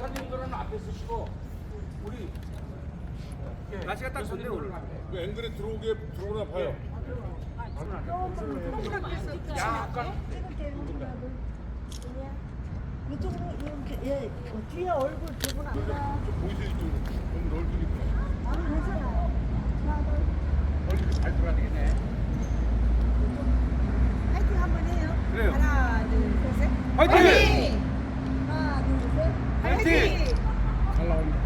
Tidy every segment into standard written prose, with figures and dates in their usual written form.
여사님들은 앞에 쓰시고 우리 날씨가 딱 좋네 오늘. 그 앵글에 들어오나 봐요. 약간 이쪽으로 이렇게 뒤에 얼굴 두분 안 가. 보이세요 이쪽으로. 너무 넓으니까. 아니 괜찮아요. 얼굴이 잘 들어야 되겠네. 파이팅 한번 해요. 그래요. 하나 둘 셋. 화이팅! 하나 둘 셋. 화이팅! 잘 나옵니다.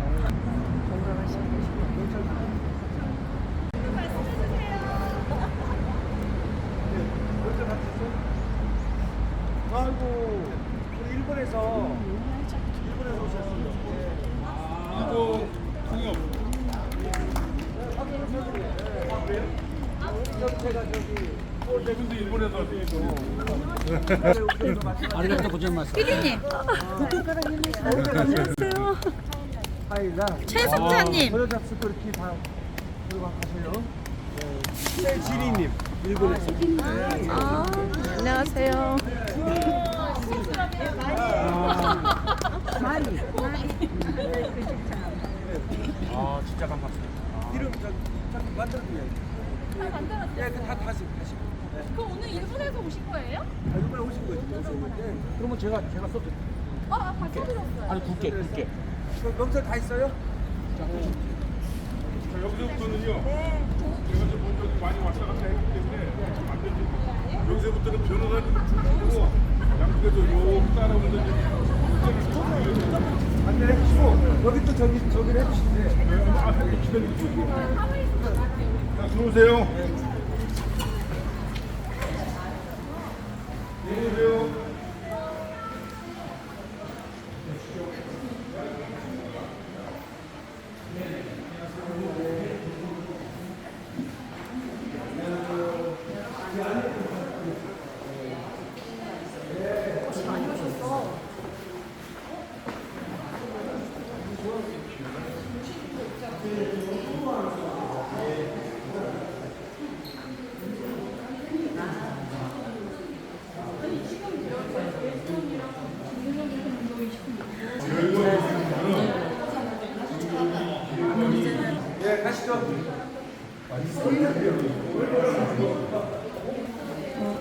건강하시고 계시고 괜찮아요. 아이고 우리 일본에서 오셨어요. 이거 통역. 제가 저기 근데 일본에서 왔어요. 아리가또 고자이마스. 피디님, 안녕하세요. 최숙자님. 버려잡수 그렇게 다 들어가세요. 최지리님 일본에서. 안녕하세요. 아 진짜 반갑습니다. 이름 저기 만들어드려요. 예, 다 다시. 그럼 오늘 일본에서 오신 거예요? 이번에 오신 거죠? 그러면 제가 써도 같이 드렸어요. 아니 굵게. 네. 명절 다 있어요? 자, 여기서부터는요. 제가 이제 먼저 많이 왔다 갔다 했기 때문에 안 되죠. 여기서부터는 변호사님 중심으로 양쪽에서 요 따라오는 안내 해주시고 여기 또 저기를 해주시는데 앞에 기다리고 있어요. 자, 들어오세요. 들어오세요. 예, 가시죠.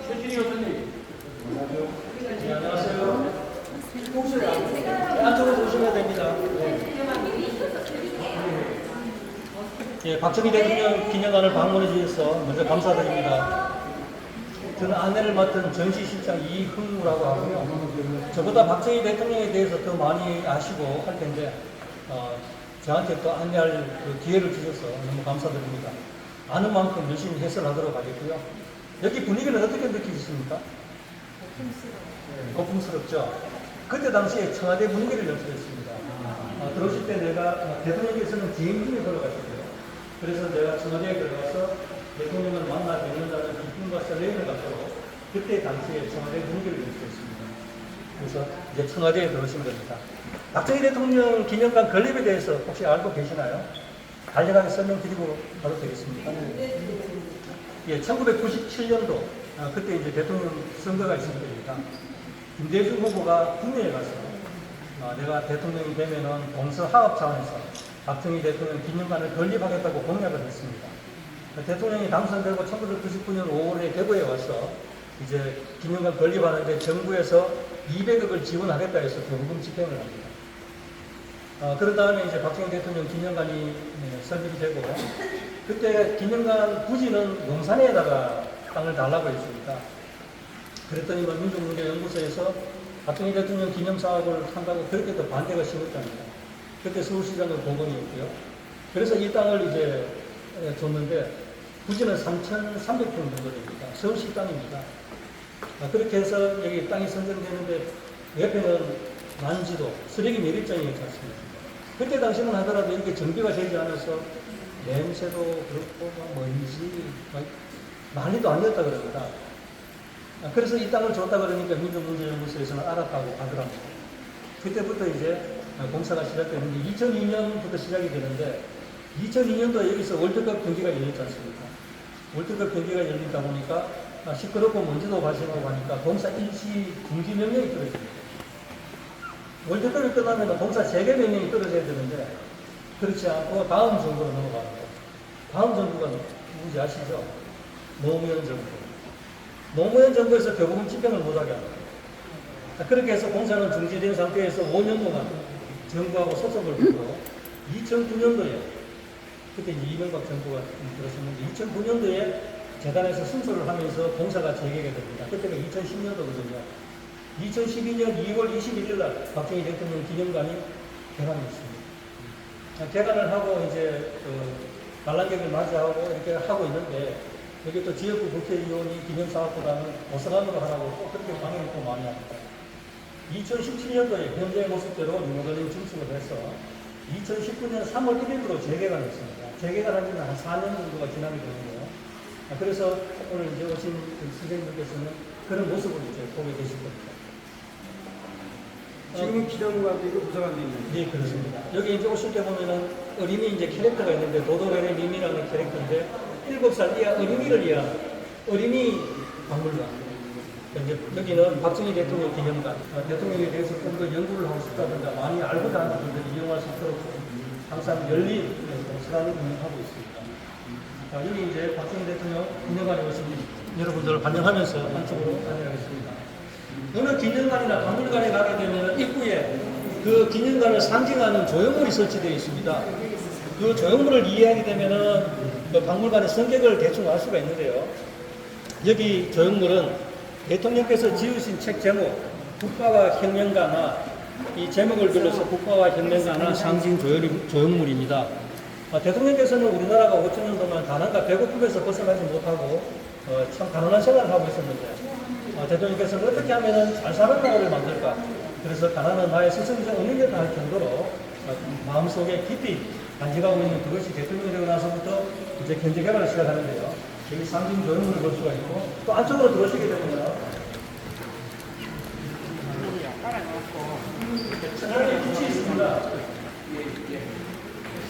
최진희 여사님. 안녕하세요. 안쪽으로 오시면 됩니다. 예, 박정희 대통령 기념관을 방문해 주셔서 먼저 감사드립니다. 저는 안내를 맡은 전시실장 이흥무라고 하고요. 저보다 박정희 대통령에 대해서 더 많이 아시고 할 텐데 저한테 또 안내할 그 기회를 주셔서 너무 감사드립니다. 아는 만큼 열심히 해설하도록 하겠고요. 여기 분위기는 어떻게 느끼셨습니까? 고풍스럽죠. 그때 당시에 청와대 분위기를 연출했습니다. 들어오실 때 내가 대통령께서는 비행기에 걸어가시고요. 그래서 내가 청와대에 들어가서 대통령을 만나 뵙는다는 기쁨과 설렘을 갖고 그때 당시에 청와대 분위기를 연출했습니다. 그래서 이제 청와대에 들어오신 겁니다. 박정희 대통령 기념관 건립에 대해서 혹시 알고 계시나요? 간략하게 설명드리고 바로 되겠습니까? 예, 1997년도 그때 이제 대통령 선거가 있었습니다. 김대중 후보가 국내에 가서 내가 대통령이 되면은 동서화합 차원에서 박정희 대통령 기념관을 건립하겠다고 공약을 했습니다. 대통령이 당선되고 1999년 5월에 대구에 와서 이제 기념관 건립하는데 정부에서 200억을 지원하겠다 해서 경금 집행을 합니다. 그런 다음에 이제 박정희 대통령 기념관이 설립이 되고 그때 기념관 부지는 용산에다가 땅을 달라고 했습니다. 그랬더니 민족문제연구소에서 박정희 대통령 기념사업을 한다고 그렇게 또 반대가 심했답니다. 그때 서울시장은 공건이었고요. 그래서 이 땅을 이제 줬는데 부지는 3,300평 정도 됩니다. 서울시 땅입니다. 그렇게 해서 여기 땅이 선정되는데 옆에는 난지도, 쓰레기 매립장이 있지 않습니까? 그때 당시만 하더라도 이렇게 정비가 되지 않아서 냄새도 그렇고 먼지 난리도 아니었다 그럽니다. 그래서 이 땅을 줬다 그러니까 민족문제연구소에서는 알았다고 하더랍니다. 그때부터 이제 공사가 시작됐는데 2002년부터 시작이 되는데 2002년도 여기서 월드컵 경기가 열렸지 않습니까? 월드컵 경기가 열리다 보니까 시끄럽고 먼지도 발생하고 하니까 공사 일시 중지 명령이 떨어집니다. 월드컵이 끝나면 봉사 재개명령이 떨어져야 되는데 그렇지 않고 다음 정부로 넘어갑니다. 다음 정부가 누구지 아시죠? 노무현 정부. 노무현 정부에서 교부금 집행을 못하게 합니다. 그렇게 해서 봉사는 중지된 상태에서 5년 동안 정부하고 소송을 걸고 2009년도에 그때 이제 이명박 정부가 들었었는데 2009년도에 재단에서 승소를 하면서 봉사가 재개가 됩니다. 그때가 2010년도거든요. 2012년 2월 21일 날 박정희 대통령 기념관이 개관했습니다. 개관을 하고 이제 관람객을 맞이하고 이렇게 하고 있는데 여기 또 지역구 국회의원이 기념사업보다는 도서관으로 하라고 또 그렇게 방해를 또 많이 합니다. 2017년도에 현재의 모습대로 유목을림 증축을 해서 2019년 3월 1일부로 재개관했습니다. 재개관한 지는 한 4년 정도가 지나게 되는데요. 그래서 오늘 이제 오신 선생님들께서는 그런 모습을 이제 보게 되실 겁니다. 지금은 기념관도 있고 도서관도 있는. 네, 그렇습니다. 여기 이제 오실 때 보면은 어린이 이제 캐릭터가 있는데 도도련의 미미라는 캐릭터인데 7살 이하 어린이를 위한 어린이 박물관. 이제 여기는 박정희 대통령 기념관. 대통령에 대해서 좀 더 연구를 하고 싶다든가 많이 알고자 하는 분들이 이용할 수 있도록 항상 열린 도서관을 운영하고 있습니다. 여기 이제 박정희 대통령 기념관에 오신 여러분들을 환영하면서 안쪽으로 안내하겠습니다. 어느 기념관이나 박물관에 가게 되면 입구에 그 기념관을 상징하는 조형물이 설치되어 있습니다. 그 조형물을 이해하게 되면은 그 박물관의 성격을 대충 알 수가 있는데요. 여기 조형물은 대통령께서 지으신 책 제목, 국가와 혁명가나 이 제목을 빌려서 국가와 혁명가나 상징 조형물입니다. 대통령께서는 우리나라가 5천년 동안 가난과 배고픔에서 벗어나지 못하고 참 가난한 생활을 하고 있었는데 대통령께서는 어떻게 하면 잘 사는 나라를 만들까? 그래서 가난한 나의 스승이자 의미를 다할 정도로 마음속에 깊이 간직하고 있는 그것이 대통령이 되고 나서부터 이제 경제 개발을 시작하는데요. 여기 상징 조형물을 볼 수가 있고 또 안쪽으로 들어오시게 되면 천장에 빛이 있습니다.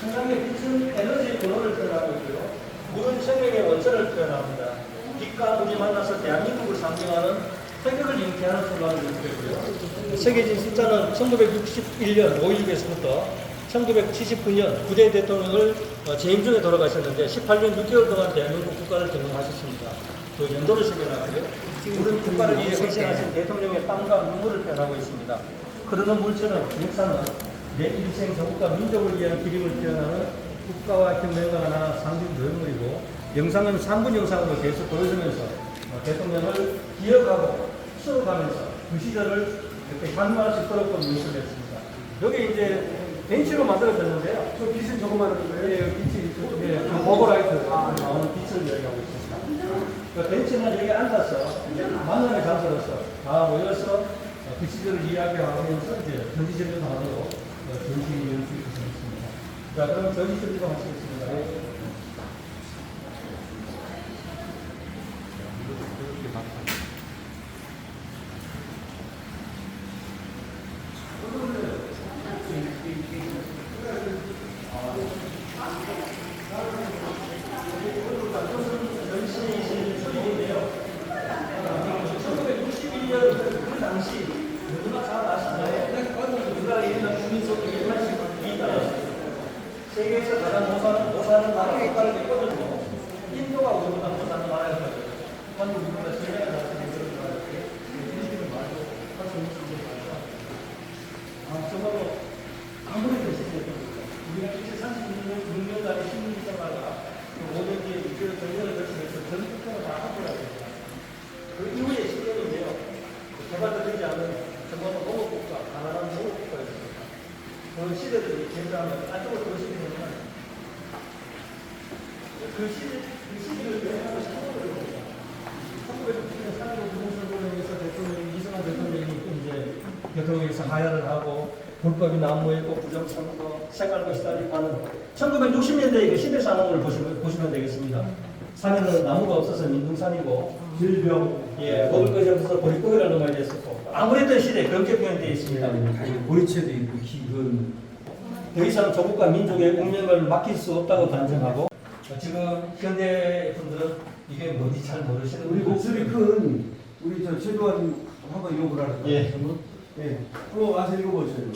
천장의 빛은 에너지 근원을 표현하고 있고요. 물은 생명의 원천을 표현합니다. 빛과 물이 만나서 대한민국을 상징하는 태극을 잉태하는 순간을 일으켰고요. 새겨진 숫자는 1961년 5일에서부터 1979년 9대 대통령을 재임 중에 돌아가셨는데 18년 6개월 동안 대한민국 국가를 경영하셨습니다. 그 연도를 새겨놨고요. 물은 국가를 위해 헌신하신 대통령의 땀과 눈물을 표현하고 있습니다. 흐르는 물체는 역사는 내 일생 조국과 민족을 위한 기림을 표현하는 국가와 혁명가나 상징 조형물이고 영상은 3분 영상으로 계속 보여주면서 대통령을 기억하고 추억하면서 그 시절을 이렇게 관망할 수 있도록 연출을 했습니다. 여기 이제 벤치로 만들어졌는데요. 저 빛은 조그마한 거예요? 예, 빛이 그 버거라이트 나오는 빛을 이야기하고 있습니다. 그 벤치는 여기 앉아서 이제 만남의 장소로서 다 모여서 그 시절을 이야기하면서 이제 전지전도 하도록 전시 연출이 있습니다. 자, 그럼 전시전도 하시겠습니다. 그 당시 누구나 잘 아시나요? 우리나라 일어난 국민소득이 82달러였어요. 세계에서 가장 못사는 나라 국가를 내꺼들고 인도가 우리보다 못사는 나라였거든요. 한국 우리보다 세계가 나서는 그런 나라였어요. 인식을 말고 할수 있는 수준을 말고 정말로 아무리 대신했던 겁니다. 우리가 2036년간의 신문 생활과 5년 뒤에 6개월 전년을 거치면서 전 국가가 다 합쳐야 됩니다. 그 이후에 10년인데요. 개발도 되지 않은 정말 농업국가, 가난한 농업국가였습니다. 그 시대를 계산하면 안쪽으로 들어오시게 되면 그 시기를 여행하고 싶어버려요. 1990년 3.15 부동산동맹에서 대통령이 이승만 대통령이 이제 대통령에서 하야를 하고 불법이 난무했고 부정선거 생활고 시달리고 1960년대의 그 시대 상황을 보시면 되겠습니다. 산에는 나무가 없어서 민둥산이고 질병, 먹을 것이 없어서 보릿고기를 넘어야 됐었고 아무랬던 시대 그렇게 표현되어 있습니다. 보리채도 있고 기근. 더 이상 조국과 민족의 운명을 맡길 수 없다고 단정하고 지금 현대 분들은 이게 뭔지 잘 모르시는 우리 목소리 큰 우리 저 최도환 한번 욕을 하는 예. 예. 그거 와서 읽어보세요.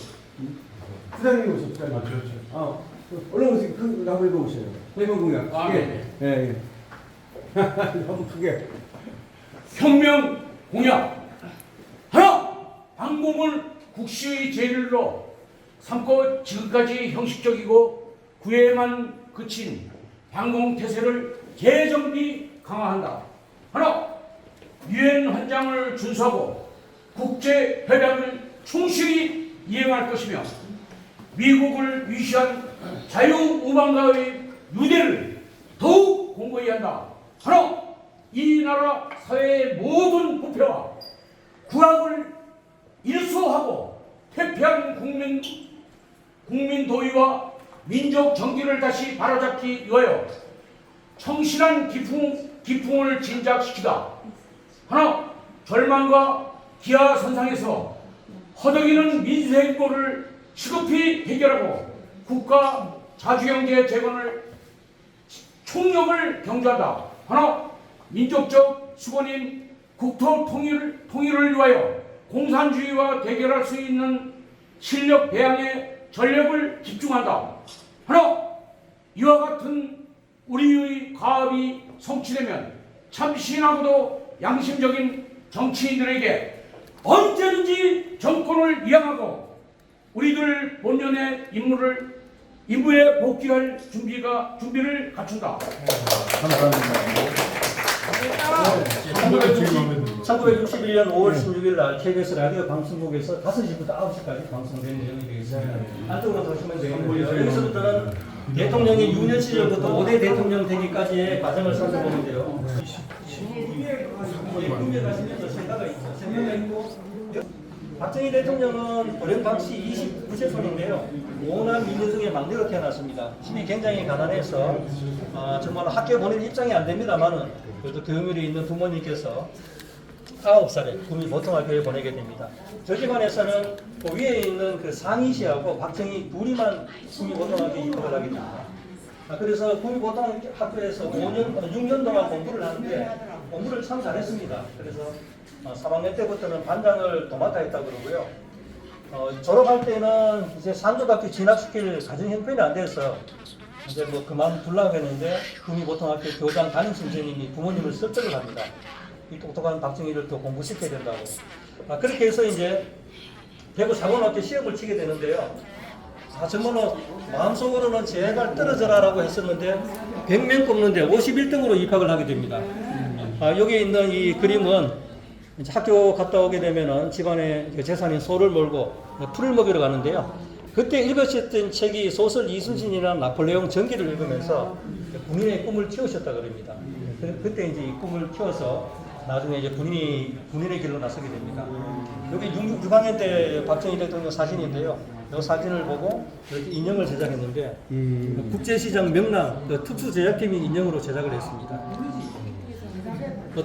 부장님 오세요, 부장님. 얼른 오세요. 그, 한번 읽어보세요. 해명 공약. 크게. 예, 예. 너무 크게. 혁명 공약 하나, 방공을 국시의 제일로 삼고 지금까지 형식적이고 구애에만 그친 방공 태세를 재정비 강화한다. 하나, 유엔 헌장을 준수하고 국제 협약을 충실히 이행할 것이며 미국을 위시한 자유우방과의 유대를 더욱 공고히 한다. 하나, 이 나라 사회의 모든 부패와 구악을 일소하고 퇴폐한 국민 도의와 민족 정기를 다시 바로잡기 위하여 청신한 기풍을 진작시키다. 하나, 절망과 기아 선상에서 허덕이는 민생고를 시급히 해결하고 국가 자주경제 재건을 총력을 경주한다. 하나, 민족적 수건인 국토 통일을 위하여 공산주의와 대결할 수 있는 실력 배양에 전력을 집중한다. 하나, 이와 같은 우리의 가업이 성취되면 참신하고도 양심적인 정치인들에게 언제든지 정권을 이양하고 우리들 본연의 임무에 복귀할 준비를 갖춘다. 감사합니다. 1961년 5월 16일 날 KBS 라디오 방송국에서 5시부터 9시까지 방송된 내용이 되겠습니다. 안쪽으로 보시면 되겠는데요. 여기서부터는 대통령이 6년 시절부터 5대 대통령 되기까지의 과정을 살펴보는데요. 군에 가시면서 생각이 있죠. 생각이 있고 박정희 대통령은 고령박씨 29세손인데요. 5남 2녀 막내로 태어났습니다. 집이 굉장히 가난해서 정말 학교 보낼 입장이 안 됩니다만은 그래도 교육열이 있는 부모님께서 9살에 구미 보통학교에 보내게 됩니다. 저 집안에서는 그 위에 있는 그 상희 씨하고 박정희 둘이만 구미 보통학교에 입학을 하게 됩니다. 그래서 구미 보통학교에서 6년 동안 공부를 하는데 공부를 참 잘했습니다. 그래서 3학년 때부터는 반장을 도맡아 했다고 그러고요. 졸업할 때는 이제 상조학교 진학시킬 가정 형편이 안 돼서 이제 뭐 그만두려고 했는데 구미보통학교 교장 담임 선생님이 부모님을 설득을 합니다. 이 똑똑한 박정희를 더 공부시켜야 된다고. 그렇게 해서 이제 대구 사관학교 시험을 치게 되는데요. 정말로 마음속으로는 제발 떨어져라라고 했었는데 100명 뽑는데 51등으로 입학을 하게 됩니다. 여기 있는 이 그림은 이제 학교 갔다 오게 되면은 집안에 재산인 소를 몰고 풀을 먹이러 가는데요. 그때 읽으셨던 책이 소설 이순신이라는 나폴레옹 전기를 읽으면서 군인의 꿈을 키우셨다 그럽니다. 그때 이제 이 꿈을 키워서 나중에 이제 군인의 길로 나서게 됩니다. 여기 6학년 때 박정희 대통령 사진인데요. 이 사진을 보고 이렇게 인형을 제작했는데 국제시장 명랑 특수 제작팀이 인형으로 제작을 했습니다.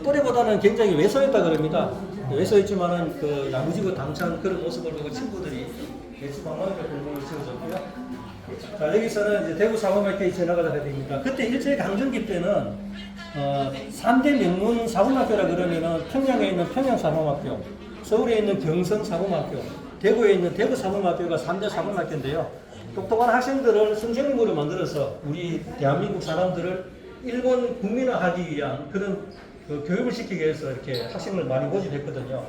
또래보다는 굉장히 왜소했다 그럽니다. 왜소했지만은 그 야무지고 당찬 그런 모습을 보고 친구들이 예수방망이를 공부를 지어줬고요. 자, 여기서는 이제 대구 사범학교에 지나가게 됩니다. 그때 일제강점기 때는 3대 명문 사범학교라 그러면은 평양에 있는 평양사범학교, 서울에 있는 경성사범학교, 대구에 있는 대구사범학교가 3대 사범학교인데요. 똑똑한 학생들을 선생님으로 만들어서 우리 대한민국 사람들을 일본 국민화하기 위한 그런 교육을 시키기 위해서 이렇게 학생을 많이 모집했거든요.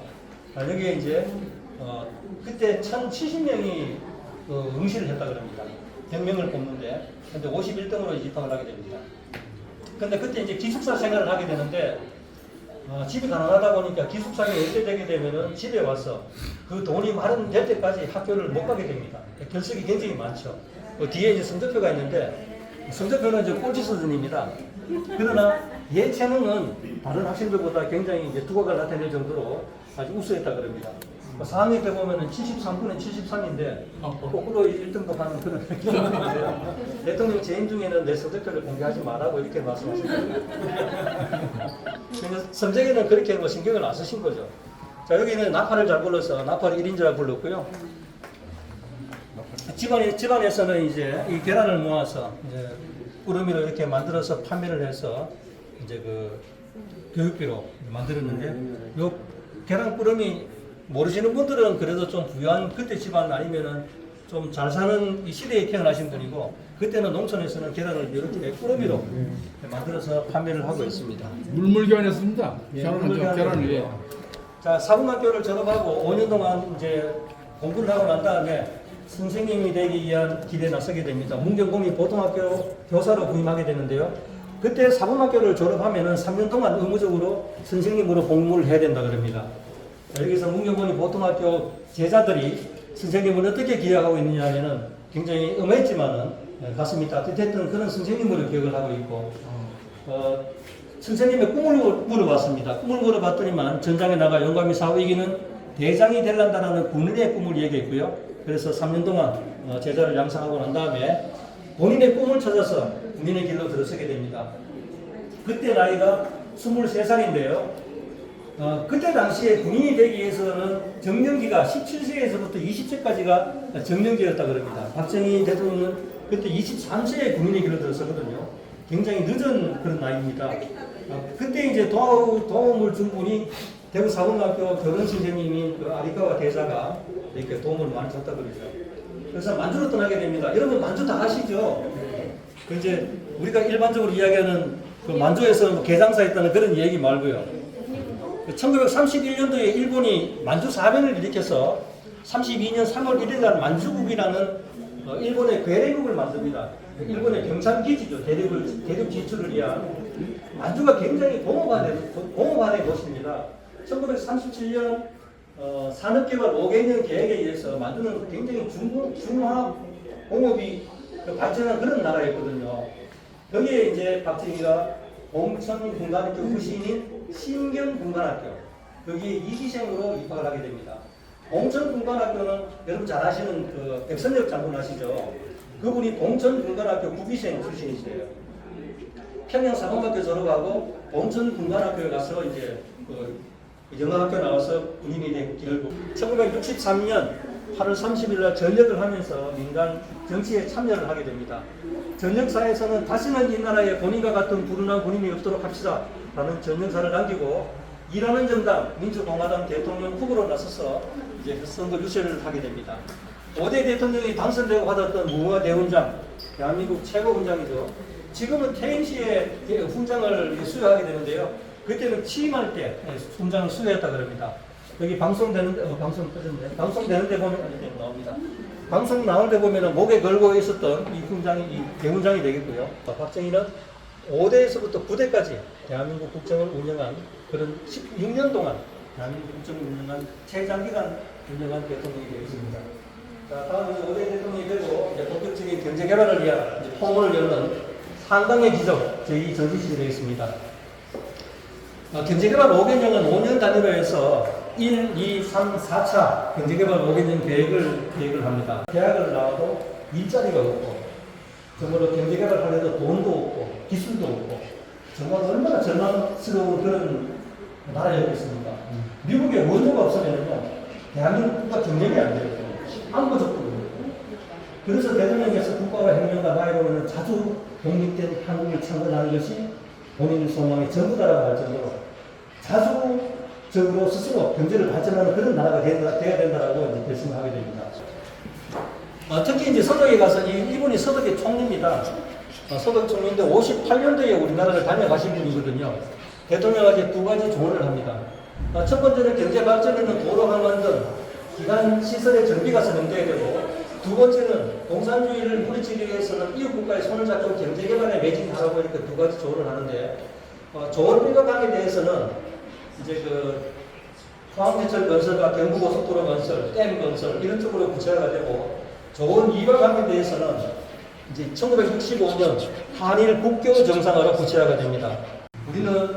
여기에 이제 그때 1070명이 응시를 했다 그럽니다. 100명을 뽑는데 근데 51등으로 입학을 하게 됩니다. 근데 그때 이제 기숙사 생활을 하게 되는데 집이 가난하다 보니까 기숙사가 열대되게 되면은 집에 와서 그 돈이 마련될 때까지 학교를 못 가게 됩니다. 결석이 굉장히 많죠. 뒤에 이제 성적표가 있는데 성적표는 이제 꼴찌 수준입니다. 그러나 얘 재능은 다른 학생들보다 굉장히 이제 두각을 나타낼 정도로 아주 우수했다 그럽니다. 4학년 때 보면은 73분에 73인데 거꾸로 1등도 하는 그런 경우인데요. 대통령 재임 중에는 내 성적표를 공개하지 말라고 이렇게 말씀하셨거든요. 성적에는 그렇게 뭐 신경을 안 쓰신 거죠. 자, 여기는 나팔을 잘 불러서 나팔 1인자를 불렀고요. 집안에서는 이제 이 계란을 모아서 이제 꾸러미로 이렇게 만들어서 판매를 해서 이제 그 교육비로 만들었는데 요 계란 꾸러미 모르시는 분들은 그래도 좀 부유한 그때 집안 아니면은 좀 잘 사는 이 시대에 태어나신 분이고, 그때는 농촌에서는 계란을 이렇게 꾸러미로 만들어서 판매를 하고 있습니다. 물물교환했습니다. 예, 계란을 물물교환. 예. 자, 사범학교를 졸업하고 5년 동안 이제 공부를 하고 난 다음에 선생님이 되기 위한 길에 나서게 됩니다. 문경공립 보통학교 교사로 부임하게 되는데요. 그때 사범학교를 졸업하면은 3년 동안 의무적으로 선생님으로 복무를 해야 된다 그럽니다. 여기서 문경공립 보통학교 제자들이 선생님을 어떻게 기억하고 있느냐 하면은 굉장히 엄했지만은 가슴이 따뜻했던 그런 선생님으로 기억을 하고 있고, 선생님의 꿈을 물어봤습니다. 꿈을 물어봤더니만 전장에 나가 용감히 싸워 이기는 대장이 되란다라는 군인의 꿈을 얘기했고요. 그래서 3년 동안 제자를 양성하고 난 다음에 본인의 꿈을 찾아서 군인의 길로 들어서게 됩니다. 그때 나이가 23살인데요. 그때 당시에 군인이 되기 위해서는 정년기가 17세에서부터 20세까지가 정년기였다 그럽니다. 박정희 대통령은 그때 23세에 군인의 길로 들어서거든요. 굉장히 늦은 그런 나이입니다. 그때 이제 도움을 준 분이 대구 사범학교 교련 선생님인 그 아리카와 대사가 이렇게 도움을 많이 줬다 그러죠. 그래서 만주로 떠나게 됩니다. 여러분 만주 다 아시죠? 그 이제 우리가 일반적으로 이야기하는 그 만주에서 개장사했다는 그런 얘기 말고요. 1931년도에 일본이 만주 사변을 일으켜서 32년 3월 1일 날 만주국이라는 일본의 괴뢰국을 만듭니다. 일본의 경상기지죠. 대륙 진출을 위한. 만주가 굉장히 공허화된 곳입니다. 1937년 산업개발 5개년 계획에 의해서 만주는 굉장히 중화 공업이 발전한 그런 나라였거든요. 거기에 이제 박정희가 봉천군관학교 후신인 신경군관학교, 거기에 이기생으로 입학을 하게 됩니다. 봉천군관학교는 여러분 잘 아시는 그 백선엽 장군 아시죠? 그분이 봉천군관학교 구기생 출신이세요. 평양사범학교 졸업하고 봉천군관학교에 가서 이제 그 영어학교 나와서 군인이 되고 길고 1963년 8월 30일 날 전역을 하면서 민간 정치에 참여를 하게 됩니다. 전역사에서는 다시는 이 나라에 본인과 같은 불운한 군인이 없도록 합시다 라는 전역사를 남기고 일하는 정당 민주공화당 대통령 후보로 나서서 이제 선거 유세를 하게 됩니다. 5대 대통령이 당선되고 받았던 무궁화 대훈장, 대한민국 최고 훈장이죠. 지금은 퇴임시에 훈장을 수여하게 되는데요. 그때는 취임할 때 훈장을 수여했다 그럽니다. 여기 방송되는데 방송되는데 보면 나옵니다. 방송 나올 때 보면은 목에 걸고 있었던 이 훈장이 이 대훈장이 되겠고요. 박정희는 5대에서부터 9대까지 대한민국 국정을 운영한 그런 16년 동안 대한민국 국정을 운영한 최장기간 운영한 대통령이 되었습니다. 자, 다음은 5대 대통령이 되고 이제 본격적인 경제 개발을 위한 포문을 여는 한강의 기적 저희 전시실이 되겠습니다. 경제개발 5개년은 5년 단위로 해서 1, 2, 3, 4차 경제개발 5개년 계획을 합니다. 대학을 나와도 일자리가 없고, 정말로 경제개발 하려도 돈도 없고, 기술도 없고, 정말 얼마나 절망스러운 그런 나라였겠습니까? 미국에 원조가 없으면요, 대한민국과 경쟁이 안 돼요. 아무것도 없거든요. 그래서 대통령께서 국가와 혁명과 나이로는 자주 독립된 한국을 창건하는 것이 본인의 소망의 전부다라고 할 정도로 자주적으로 스스로 경제를 발전하는 그런 나라가 되어야 된다라고 이제 결심을 하게 됩니다. 특히 이제 서독에 가서 이분이 서독의 총리입니다. 서독 총리인데 58년도에 우리나라를 다녀가신 분이거든요. 대통령에게 두 가지 조언을 합니다. 첫 번째는 경제 발전에는 도로가 만든 기간 시설의 정비가 선행돼야 되고, 두 번째는 공산주의를 물리치기 위해서는 이웃 국가의 손을 잡고 경제 개발에 매진하라고 이렇게 두 가지 조언을 하는데, 조언 일각에 대해서는 이제 그 포항제철 건설과 경부고속도로 건설, 댐 건설 이런 쪽으로 구체화가 되고, 조언 2각에 대해서는 이제 1965년 한일 국교 정상화로 구체화가 됩니다. 우리는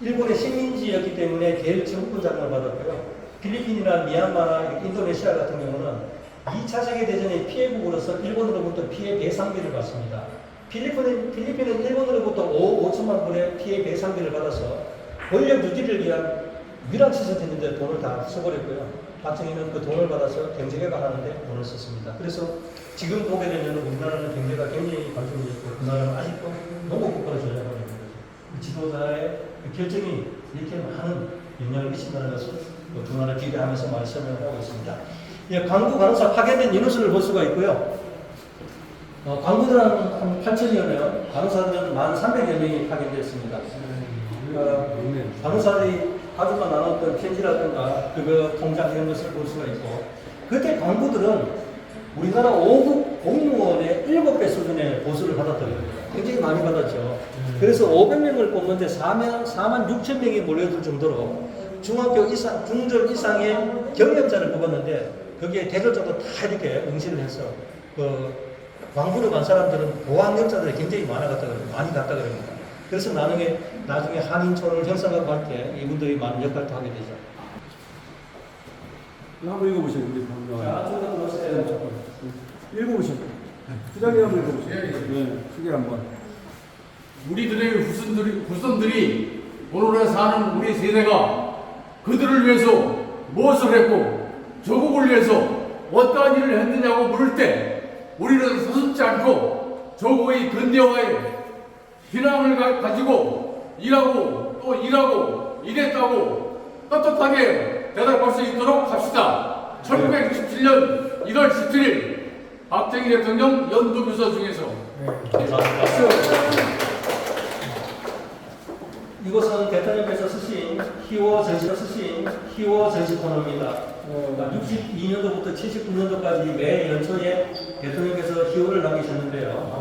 일본의 식민지였기 때문에 계획 청구권장을 받았고요. 필리핀이나 미얀마나 인도네시아 같은 경우는 2차 세계대전의 피해국으로서 일본으로부터 피해 배상비를 받습니다. 필리핀은 일본으로부터 5억 5천만 불의 피해 배상비를 받아서 권력 유지를 위한 밀항시설했는데 돈을 다 써버렸고요. 박정희는 그 돈을 받아서 경제개발하는데 돈을 썼습니다. 그래서 지금 보게 되면 우리나라는 경제가 굉장히 발전이 있고, 그 나라는 아직도 농업국가로 전락하고 있는 거죠. 지도자의 결정이 이렇게 많은 영향을 미친다는 것을 그 변화를 기대하면서 많이 설명을 하고 있습니다. 예, 광구 간호사 파견된 인원수를 볼 수가 있고요. 광구들은 한 8천여 명, 간호사들은 1,300여 명이 파견되었습니다. 간호사들이 가족과 나눴던 편지라든가 그거 통장 이런 것을 볼 수가 있고, 그때 광부들은 우리나라 5급 공무원의 7배 수준의 보수를 받았더라고요. 굉장히 많이 받았죠. 그래서 500명을 뽑는데 4만 6천 명이 몰려들 정도로 중학교 이상, 중졸 이상의 경력자를 뽑았는데 거기에 대졸자도 다 이렇게 응시를 해서 그 광부를 간 사람들은 고학력자들이 굉장히 많이 갔다 그럽니다. 그래서 나중에 한인촌을 형성하고 할 때 이분들이 많은 역할을 하게 되죠. 이거 한번 읽어보세요. 우리 자, 저도 보세요. 읽어보세요. 부장님 한번 읽어보세요. 네, 크게 한번. 우리들의 후손들이 오늘날 사는 우리 세대가 그들을 위해서 무엇을 했고 조국을 위해서 어떠한 일을 했느냐고 물을 때 우리는 서슴지 않고 조국의 근대화에 희망을 가지고 일하고 또 일하고 일했다고 떳떳하게 대답할 수 있도록 합시다. 1967년 1월 17일 박정희 대통령 연두교서 중에서. 감사합니다. 이곳은 대통령께서 쓰신 희호 전시 코너입니다. 62년도부터 79년도까지 매 연초에 대통령께서 희호를 남기셨는데요.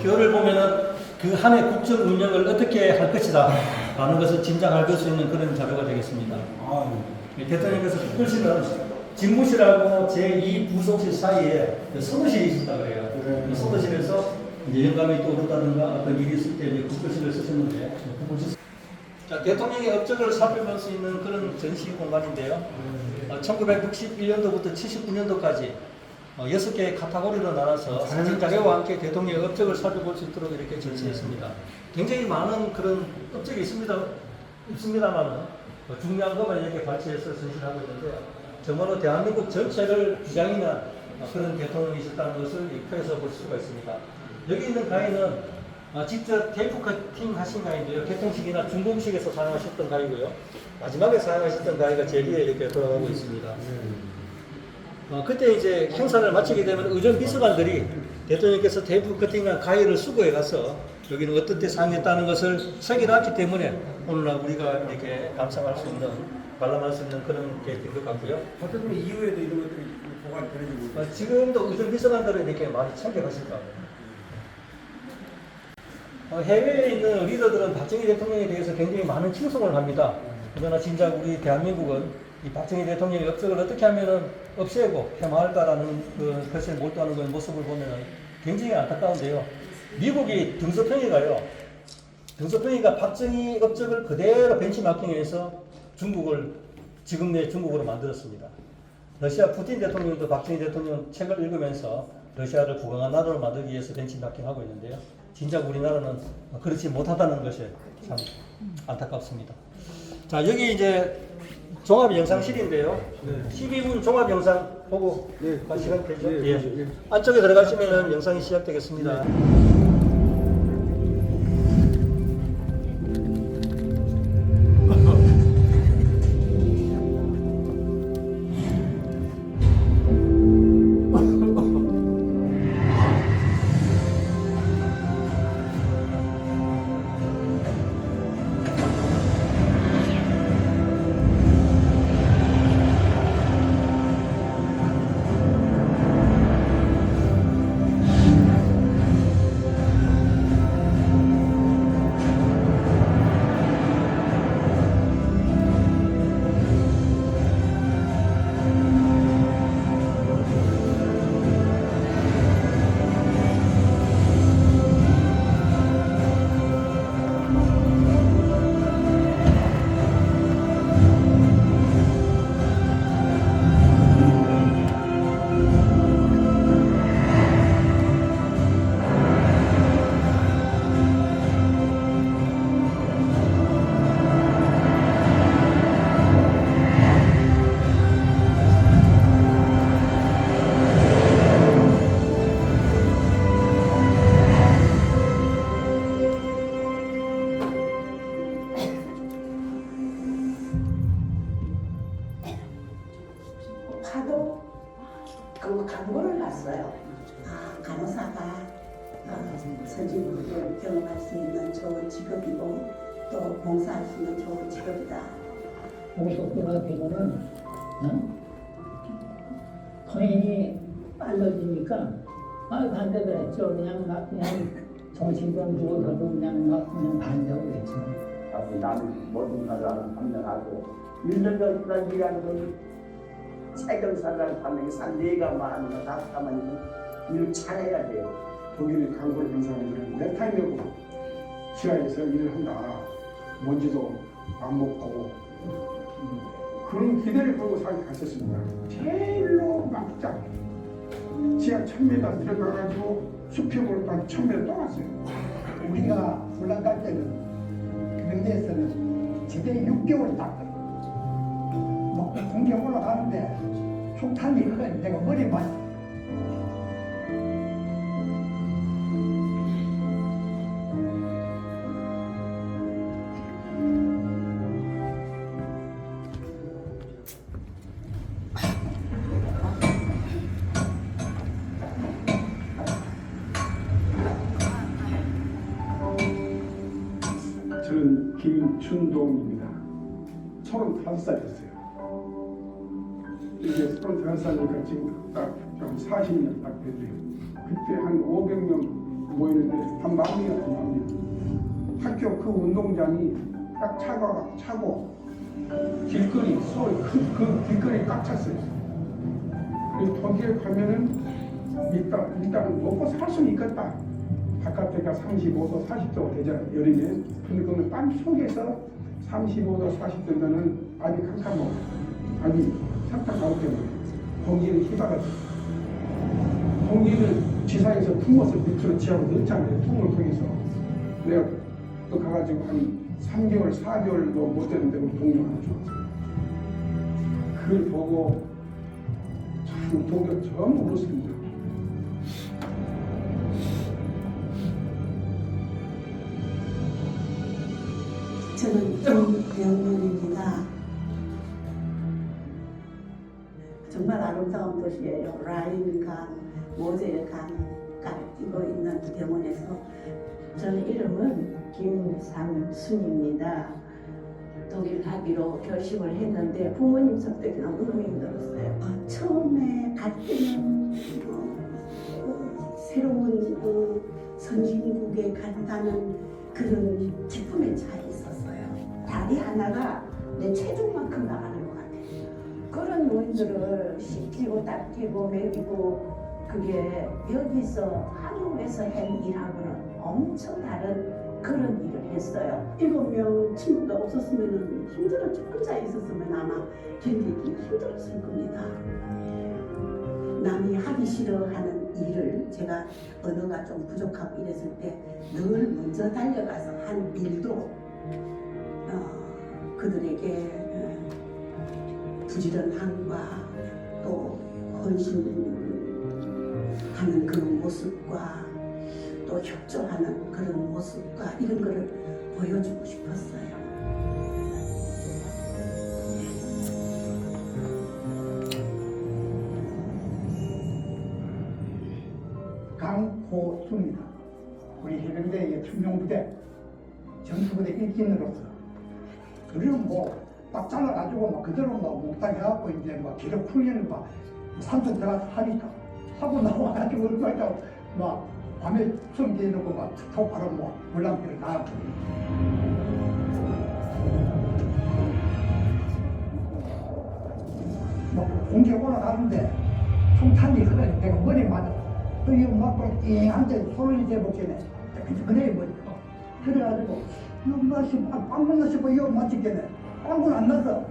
희호를 보면은 그 한 해 국정 운영을 어떻게 할 것이다 라는 것을 짐작할 수 있는 그런 자료가 되겠습니다. 대통령께서 특별시는 집무실하고 제2부속실 사이에 서무실이 있었다 그래요. 이 서무실에서 이제 영감이 떠오른다든가 어떤 일이 있을 때 이제 국교실을 쓰셨는데, 자, 대통령의 업적을 살펴볼 수 있는 그런 전시 공간인데요. 1961년도부터 79년도까지 6개의 카테고리로 나눠서 사진 자료와 함께 대통령의 업적을 살펴볼 수 있도록 이렇게 전시했습니다. 굉장히 많은 그런 업적이 있습니다만 중요한 것만 이렇게 발췌해서 전시를 하고 있는데요. 정말로 대한민국 전체를 비장이나 그런 대통령이 있었다는 것을 이 표에서 볼 수가 있습니다. 여기 있는 가위는 직접 테이프 커팅 하신 가위인데요. 개통식이나 중공식에서 사용하셨던 가위고요. 마지막에 사용하셨던 가위가 제 뒤에 이렇게 돌아가고 있습니다. 그때 이제 행사를 마치게 되면 의전 비서관들이 대통령께서 테이프 커팅한 가위를 수거해 가서 여기는 어떤 때 사용했다는 것을 새겨놨기 때문에 오늘날 우리가 이렇게 감상할 수 있는, 관람할 수 있는 그런 게 된 것 같고요. 대통령 이후에도 이런 것들이 보관이 되는지 모르겠어요. 지금도 의전 비서관들은 이렇게 많이 참여하실 겁니다. 해외에 있는 리더들은 박정희 대통령에 대해서 굉장히 많은 칭송을 합니다. 그러나 진짜 우리 대한민국은 이 박정희 대통령의 업적을 어떻게 하면 없애고 폐마할까라는 그 것에 몰두하는 그 모습을 보면 굉장히 안타까운데요. 미국이 등소평이가 박정희 업적을 그대로 벤치마킹해서 지금 중국으로 만들었습니다. 러시아 푸틴 대통령도 박정희 대통령 책을 읽으면서 러시아를 부강한 나라로 만들기 위해서 벤치마킹하고 있는데요. 진작 우리나라는 그렇지 못하다는 것이 참 안타깝습니다. 자, 여기 이제 종합 영상실인데요. 12분 종합 영상 보고 갈 시간 되죠? 예. 안쪽에 들어가시면 영상이 시작되겠습니다. 광고를 봤어요. 아, 간호사가 선진국을 경험할 수 있는 좋은 직업이고 또 봉사할 수 있는 좋은 직업이다. 고속도로가 되면은 통행이 빨라지니까 반대를 했죠. 그냥 정신병 주고 저도 그냥 반대하고 했죠. 나는 모든 사람을 판단하고 1년 전보다 일하는 건 책임사를 받는 게 한 4가만 5가만 일을 잘해야 돼요. 독일에 광고를 본 사람들은 내 타임이고 지하에서 일을 한다. 먼지도 안 먹고 그런 기대를 걸고 살게 갔었습니다. 제일로 막장 지하 1000m 들어가가지고 수평으로 딱 1000m 떠났어요. 우리가 올라갈 때는 그런 데서는 제대 6개월 땄거든. 뭐 공개 올라가는데 속탄이 흘러요. 내가 머리 맞 저는 김춘동입니다. 35살이었어요. 이제 35살이니까 지금 딱 40년 딱 됐네요. 그때 한 500명 모이는데 한 10,000명, 10,000명. 학교 그 운동장이 딱 차고 길거리, 서울 그 길거리 꽉 찼어요. 그리고 거기에 가면은 일단 먹고 살 수는 있겠다. 바깥에가 35도, 40도가 되잖아요, 여름에. 근데 그러면 땀 속에서 35도, 40도면은 아주 캄캄하고 아주 삭삭하기 때문에 공기는 희박하죠. 공기는 지상에서 품어서 밑으로 지하로 넣잖아요, tum을 통해서. 내가 또 가가지고 한 3개월, 4개월도 못 되는데 동료 하나 좋았어요. 그걸 보고 참 동료 처음 울었습니다. 저는 김병문입니다. 정말 아름다운 도시예요. 라인강, 모젤강을 끼고 있는 병원에서 저는 이름은 김상순입니다. 독일 가기로 결심을 했는데 부모님 설득이 너무 힘들었어요. 처음에 갈 때는 새로운 선진국에 간다는 그런 기쁨에 차 있었어요. 다리 하나가 내 체중만큼 나가는 것 같아요. 그런 노인들을 씻기고 닦이고 먹이고 그게 여기서 한국에서 한 일하고는 엄청 다른 그런 일을 했어요. 7명 친구가 없었으면 힘들었죠. 혼자 있었으면 아마 견디기 힘들었을 겁니다. 남이 하기 싫어하는 일을 제가 언어가 좀 부족하고 이랬을 때 늘 먼저 달려가서 한 일도 그들에게 부지런함과 또 헌신하는 그런 모습과 또 협조하는 그런 모습과 이런 거를 보여주고 싶었어요. 강호수입니다. 우리 해병대의 청룡부대 전투부대 일진으로서 우리는 딱 잘라가지고 그대로 목탁 해갖고 이제 기록 훈련을 산소 들어가서 하니까 하고 나와가지고 얼마나 밤에 숨겨 놓고 툭툭 바로 물랑비를 나가고 공개 올라가는데 총탄이 흘러요. 내가 머리 맞아. 이거 맞고 띵한테 손을 대복지네. 그래 버리고 그래가지고 이거 맛이 빵 먹었어 이거 맛있겠네. 빵은 안 났어.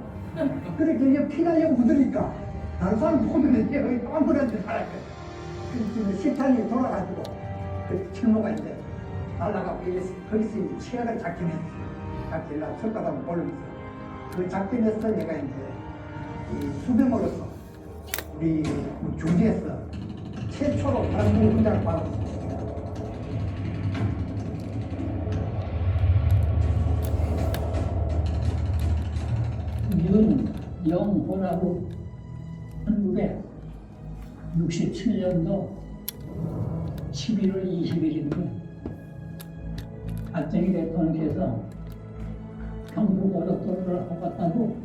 그래 이게 피가 이거 묻으니까 다른 사람 보면 이게 빵을 한데 살아요. 그 식탄이 돌아가지고 그 철모가 이제 날아가고 거기서 치아를 잡긴 했어요. 잡길라 손가락을 벌면서 그 잡긴해서 내가 이제 이 수병으로서 우리 중지에서 최초로 단군 훈장을 받았습니다. 윤영호라고 한국에 67년도 11월 20일인데 박정희 대통령께서 경부고속도로를 허갔다고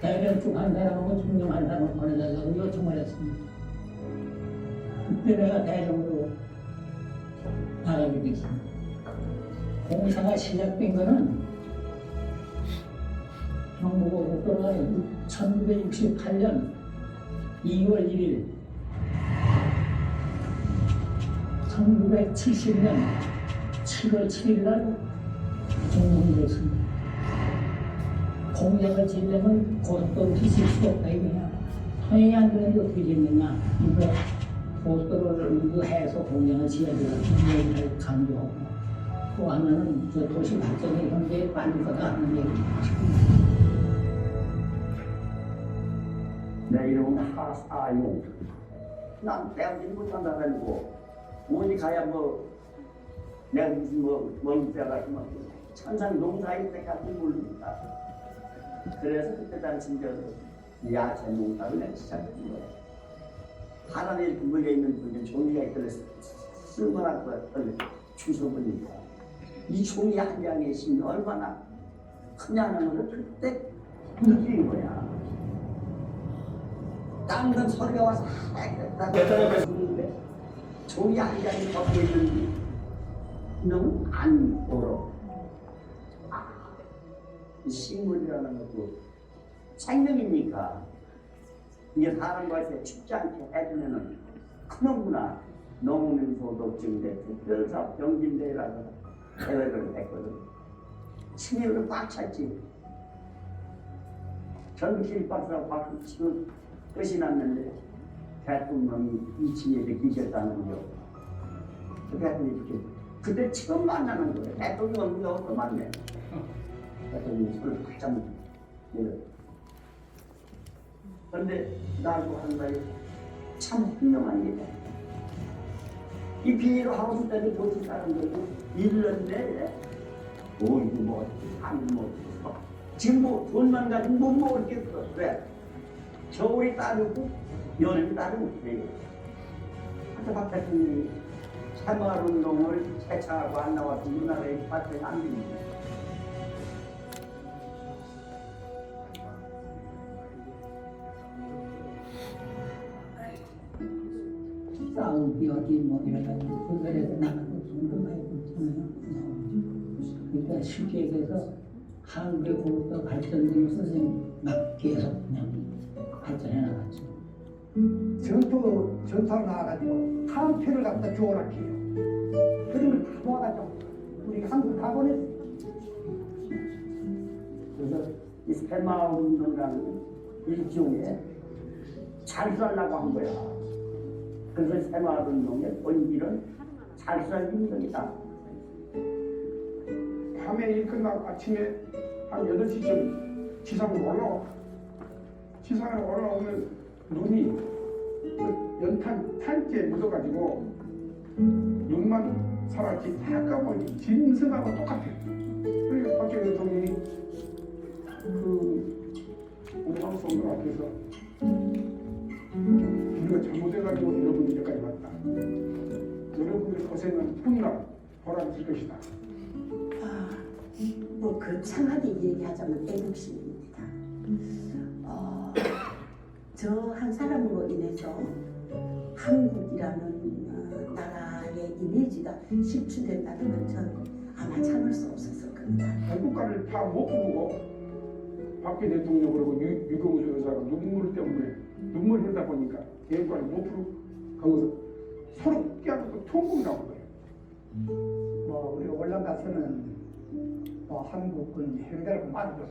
대변쪽 한 사람하고 중경 한 사람을 보내달라고 요청을 했습니다. 그때 내가 대정부로 나가게 됐습니다. 공사가 시작된 거는 경부고속도로가 1968년 2월 1일 1970년 7월 7일 날 종료됐습니다. 공약을 지으려면 고속도로 짓을 수 없다 이거냐. 통행이 안 되는데 어떻게 짓느냐. 그래서 고속도로를 해서 공약을 지어야 된다는 얘기를 강조하고 또 하나는 저 도시 발전의 현대에 빠질 거다 하는 얘기를 하십니다. 내 이름은 하사용. 난 배우지 못한다 가지고 어디 가야 뭐 내가 무슨 뭘 배워가지고 뭐 천상 농사일 때까지 모릅니다. 그래서 그때 당시 야채 농사를 내가 시작한 거예요. 하나에 이렇게 물려있는 분이 종이가 있길래 쓸만한 것을 주워보니까 이 종이 한 장의 힘이 얼마나 크냐는 것을 그때 느끼는 거야. 딴 건 소리가 와서 하겠다 그랬는데 종이 한 장이 덮여 있는 놈은 안 보러. 이 식물이라는 것도 생명이니까 이게 사람과 춥지 않게 해주면은 크는구나. 농민소득증대 특별사업 경진대회라고 대회를 했거든. 승리를 꽉 찼지. 전국실 박사가 박수 치고 끝이 났는데 대통령이 2층에 계셨다는 거. 그 대통령이 그때 처음 만나는 거예요. 대통령 누가 어떤 만나요? 대통령이 손을 꽉 잡는 거예요. 그런데 나하고 하는 말이 참 훌륭한 일이야. 이 비닐을 하고 있을 때는 도시 사람들도 1년 내에 이거 뭐 한국 뭐 지금 뭐 돈만 가지고 못 먹을겠어. 왜? 겨울이 따르고 여름이 따르고 그래요. 하여튼 박 대통령이 새마을운동을 세차하고 안 나와서 우리나라에 발전이 안 됩니다. 싸우기 어디 뭐 이래가지고 그거에서 나가서 돈도 많이 벌잖아요. 그러니까 쉽게 얘기해서 한국의 고속도로 발전되면서 선생님 막 계속 그냥 발전해 나갔죠. 전투로 나와가지고 탄표를 갖다 주워라 해요. 그런 걸 다 모아가지고 우리 한국 다 보냈어. 그래서 이 새마을운동이라는 일종의 잘 살라고 한 거야. 그래서 새마을운동의 본질은 잘 살기 운동이다. 밤에 일 끝나고 아침에 한 8시쯤 지상으로 올라와. 지상으로 올라오면 눈이 그 연탄 탄지에 묻어가지고 눈만 사라지 다 까보니 짐승하고 똑같아. 그러니까 박정희 대통령이 그 우방성들 앞에서 우리가 잘못해가지고 여러분이 여기까지 왔다. 여러분의 고생은 훗날 보람있을 것이다. 뭐 거창하게 얘기하자면 애국심입니다. 저 한 사람으로 인해서 한국이라는 나라의 이미지가 실추된다는 건 저는 아마 참을 수 없었을 겁니다. 한국가를 다 못 부르고 박근혜 대통령 그리고 유경수 여사가 눈물 때문에 눈물 흘다 보니까 계획과를 못 부르고 거기서 서로 깨닫고 통곡이 나온 거예요. 뭐 우리가 올라가서는 뭐 한국은 해결되고 말았어요.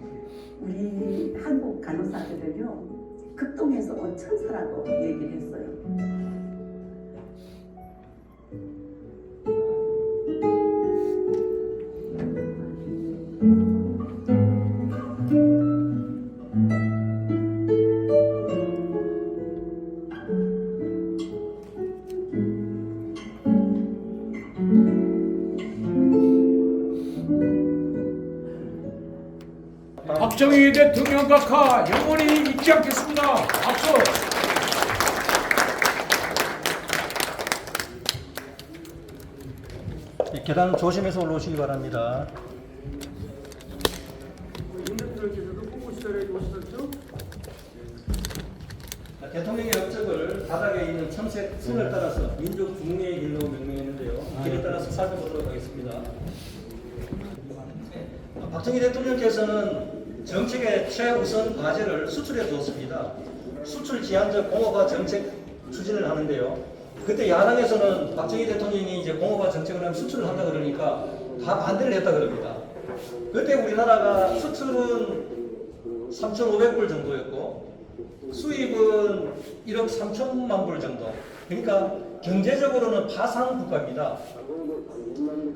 우리 한국 간호사들은요 극동에서 온 천사라고 얘기를 했어요. 박정희 대통령 각하 영원히 잊지 않겠습니다. 박수! 네, 계단 조심해서 올라오시기 바랍니다. 대통령의 업적을 바닥에 있는 첨색 선을 따라서 민족 중흥의 길로 명명했는데요. 길에 따라서 살펴보도록 하겠습니다. 박정희 대통령께서는 정책의 최우선 과제를 수출에 두었습니다. 수출 지향적 공업화 정책 추진을 하는데요. 그때 야당에서는 박정희 대통령이 이제 공업화 정책을 하면 수출을 한다 그러니까 다 반대를 했다 그럽니다. 그때 우리나라가 수출은 3,500불 정도였고 수입은 1억 3천만 불 정도. 그러니까 경제적으로는 파상 국가입니다.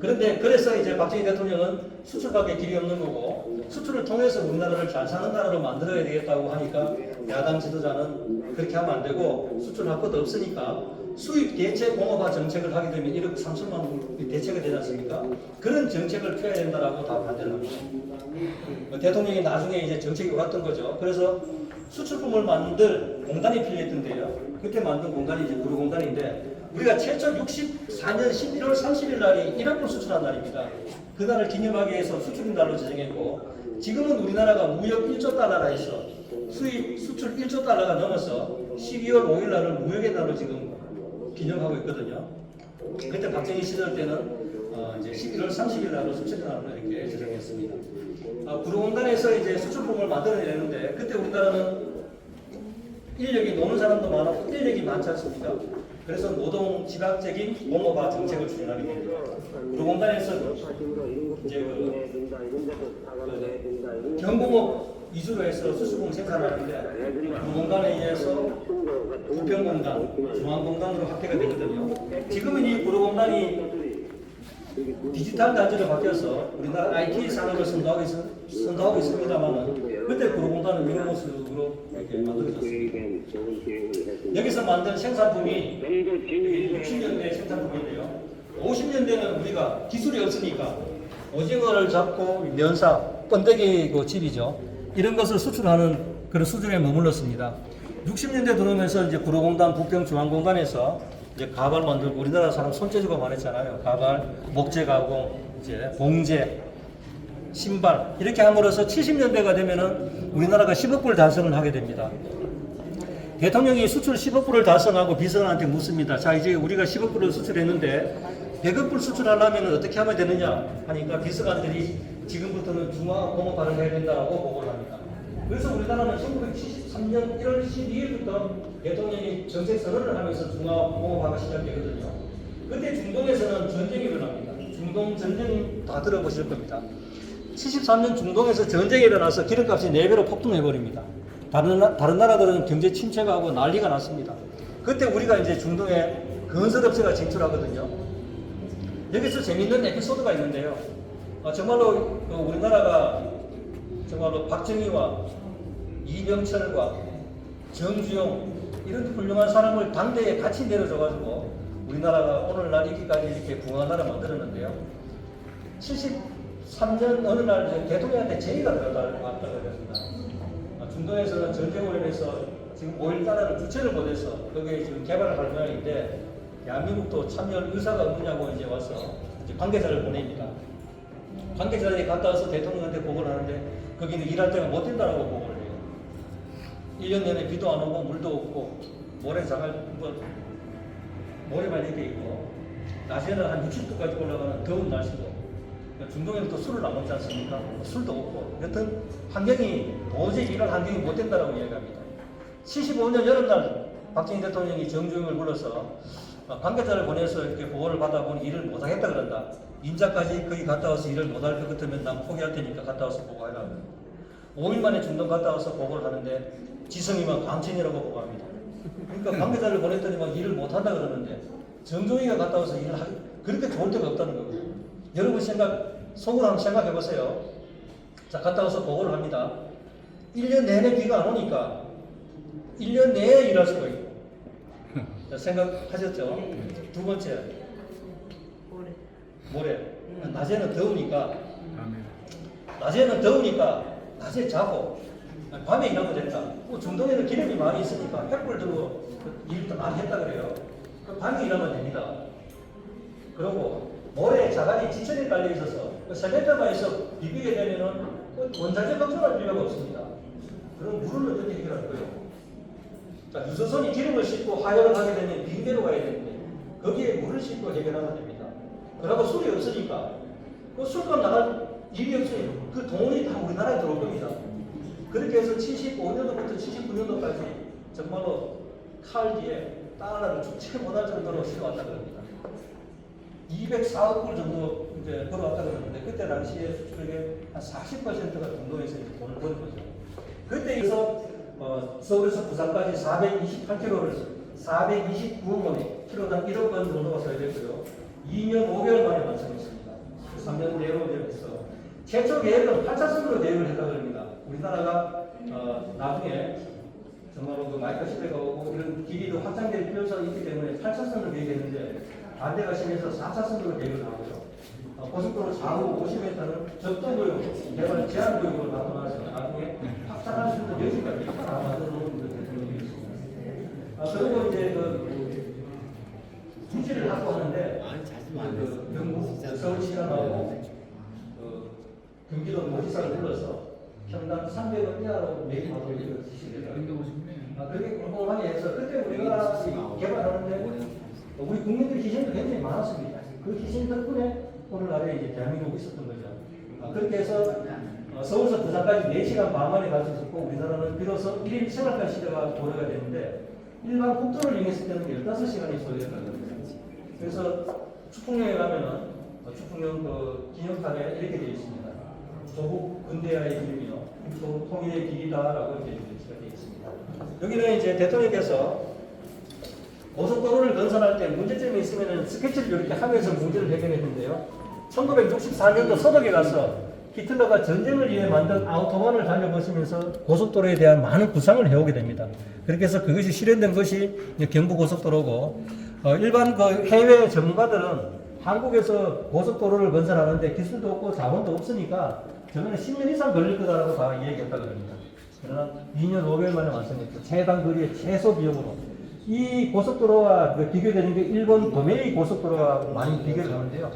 그런데 그래서 이제 박정희 대통령은 수출밖에 길이 없는 거고 수출을 통해서 우리나라를 잘 사는 나라로 만들어야 되겠다고 하니까 야당 지도자는 그렇게 하면 안 되고 수출할 것도 없으니까 수입 대체 공업화 정책을 하게 되면 1억 3천만 불 대체가 되지 않습니까? 그런 정책을 펴야 된다라고 다 반대를 합니다. 대통령이 나중에 이제 정책이 왔던 거죠. 그래서 수출품을 만들 공단이 필요했던데요. 그때 만든 공단이 이제 구로공단인데 우리가 최초 64년 11월 30일 날이 1억 불 수출한 날입니다. 그날을 기념하기 위해서 수출인 날로 지정했고 지금은 우리나라가 무역 1조 달러라 해서 수입 수출 1조 달러가 넘어서 12월 5일 날을 무역의 날로 지금 기념하고 있거든요. 그때 박정희 시절 때는 이제 11월 30일 날로 수출인 날로 이렇게 지정했습니다. 구로공단에서 이제 수출품을 만들어내는데 그때 우리나라는 인력이 노는 사람도 많았고 인력이 많지 않습니까? 그래서 노동 집약적인 공업화 정책을 추진하게 됩니다. 구로공단에서 이제 경공업 위주로 해서 수출품 생산하는데 구로공단에 의해서 부평공단, 중앙공단으로 확대가 되거든요. 지금은 이 구로공단이 디지털 단지로 바뀌어서 우리나라 IT 산업을 선도하고 있습니다만 그때 구로공단은 이런 모습으로 이렇게 만들어졌습니다. 여기서 만든 생산품이 60년대 생산품인데요. 50년대는 우리가 기술이 없으니까 오징어를 잡고 면사, 번데기 그 집이죠. 이런 것을 수출하는 그런 수준에 머물렀습니다. 60년대 들어오면서 이제 구로공단, 부평중앙공단에서 이제 가발 만들고 우리나라 사람 손재주가 많았잖아요. 가발, 목재 가공, 이제 봉제, 신발 이렇게 함으로써 70년대가 되면은 우리나라가 10억 불 달성을 하게 됩니다. 대통령이 수출 10억 불을 달성하고 비서관한테 묻습니다. 자 이제 우리가 10억 불을 수출했는데 100억 불 수출하려면 어떻게 하면 되느냐 하니까 비서관들이 지금부터는 중화공업화를 해야 된다고 보고를 합니다. 그래서 우리나라는 1973년 1월 12일부터 대통령이 정책 선언을 하면서 중화공업화가 시작되거든요. 그때 중동에서는 전쟁이 일어납니다. 중동 전쟁 다 들어보실 겁니다. 73년 중동에서 전쟁이 일어나서 기름값이 4배로 폭등해버립니다. 다른 나라들은 경제 침체가 하고 난리가 났습니다. 그때 우리가 이제 중동에 건설업체가 진출하거든요. 여기서 재밌는 에피소드가 있는데요. 정말로 우리나라가 정말로 박정희와 이병철과 정주영 이런 훌륭한 사람을 당대에 같이 내려줘가지고 우리나라가 오늘날 이기까지 이렇게 부강한 나라 만들었는데요. 73년 어느 날 대통령한테 제의가 들어갔다고 그랬습니다. 중동에서는 전쟁으로 인해서 지금 5.18을 주체를 못해서 거기에 지금 개발을 할 모양인데 대한민국도 참여할 의사가 없느냐고 이제 와서 이제 관계자를 보냅니다. 관계자들이 갔다 와서 대통령한테 보고를 하는데 거기는 일할 때가 못 된다라고 보고를 해요. 1년 내내 비도 안 오고 물도 없고 모래장을 모래만 이렇게 있고 낮에는 한 60도까지 올라가는 더운 날씨고 중동에는 또 술을 안 먹지 않습니까? 술도 없고 여튼 환경이 도저히 일할 환경이 못 된다라고 이야기합니다. 75년 여름날 박정희 대통령이 정주영을 불러서 관계자를 보내서 이렇게 보고를 받아보니 일을 못하겠다 그런다. 인자까지 거기 갔다 와서 일을 못할 것 같으면 난 포기할 테니까 갔다 와서 보고해라. 5일 만에 중동 갔다 와서 보고를 하는데 지성이만 광천이라고 보고합니다. 그러니까 관계자를 보냈더니 막 일을 못한다 그러는데 정종이가 갔다 와서 일을 하기 그렇게 좋을 데가 없다는 거예요. 여러분 속으로 한번 생각해 보세요. 자, 갔다 와서 보고를 합니다. 1년 내내 비가 안 오니까 1년 내내 일할 수가 있고. 자, 생각하셨죠? 두 번째. 모래. 낮에는 더우니까 낮에 자고 밤에 일하면 된다. 중동에는 기름이 많이 있으니까 횃불 들고 일도 많이 했다 그래요. 밤에 일하면 됩니다. 그리고 모래 자갈이 지천에 깔려 있어서 그 세면대만 있어 비비게 되면은 그 원자재 걱정할 필요가 없습니다. 그럼 물을 어떻게 해결할 거예요? 자, 유조선이 기름을 싣고 하혈을 하게 되면 빙계로 가야 되는데 거기에 물을 싣고 해결하면 됩니다. 그러고 술이 없으니까 그 술값 나갈 일이 없어요. 그 돈이 다 우리나라에 들어올 겁니다. 그렇게 해서 75년도부터 79년도까지 정말로 칼 뒤에 달러를 주체 못할 정도로 실어왔다 그럽니다. 204억 불 정도 이제 벌어왔다 그러는데 그때 당시에 수출액의 한 40%가 중도에서 이제 돈을 버는 거죠. 그때에서 서울에서 부산까지 428km를 429원에 키로당 1억 원 정도가 소요됐고요. 2년 5개월 만에 완성했습니다. 3년 내로 되면서 최초 계획은 8차선으로 계획을 했다고 합니다. 우리나라가 나중에 정말로 그 마이크 시대가 오고 이런 길이도 확장될 필요성이 있기 때문에 8차선으로 계획했는데 반대가 심해서 4차선으로 계획을 하고요. 고속도로 좌우 50m는 접도구역 개발 제한구역으로 바꿔놔서 나중에 확장할 수 있는 여지까지 다 만들어 놓은 것을 대통령이었습니다. 그리고 이제 그 주지를 확보하는데 경북 서울시가 나오고 경기도 모지사를 불러서 평당 300원 이하로 매일 하도록 지시를 해요. 그렇게 꼼꼼하게 해서 그때 우리가 개발하는데 우리 국민들 희생도 굉장히 많았습니다. 그 희생 덕분에 오늘날에 이제 대한민국이 있었던 거죠. 그렇게 해서 서울에서 부산까지 4시간 반 만에 갈 수 있었고 우리나라는 비로소 1인 생활권 시대가 도래가 되는데 일반 국도를 이용했을 때는 15시간이 소요됐다는 겁니다. 그래서 축풍령에 가면은 축풍령 그 기념판에 이렇게 되어 있습니다. 조국 근대화의 길이며 국토 통일의 길이다라고 이렇게 되어 있습니다. 여기는 이제 대통령께서 고속도로를 건설할 때 문제점이 있으면 스케치를 이렇게 하면서 문제를 해결했는데요. 1964년도 서독에 가서 히틀러가 전쟁을 위해 만든 아우토반을 달려보시면서 고속도로에 대한 많은 구상을 해오게 됩니다. 그렇게 해서 그것이 실현된 것이 경부고속도로고 일반 그 해외 전문가들은 한국에서 고속도로를 건설하는데 기술도 없고 자본도 없으니까 저거는 10년 이상 걸릴 거다라고 다 이야기했다고 합니다. 그러나 2년 5개월 만에 완성했죠. 최단 거리의 최소 비용으로. 이 고속도로와 비교되는 게 일본 도메이 고속도로와 많이 비교를 하는데요.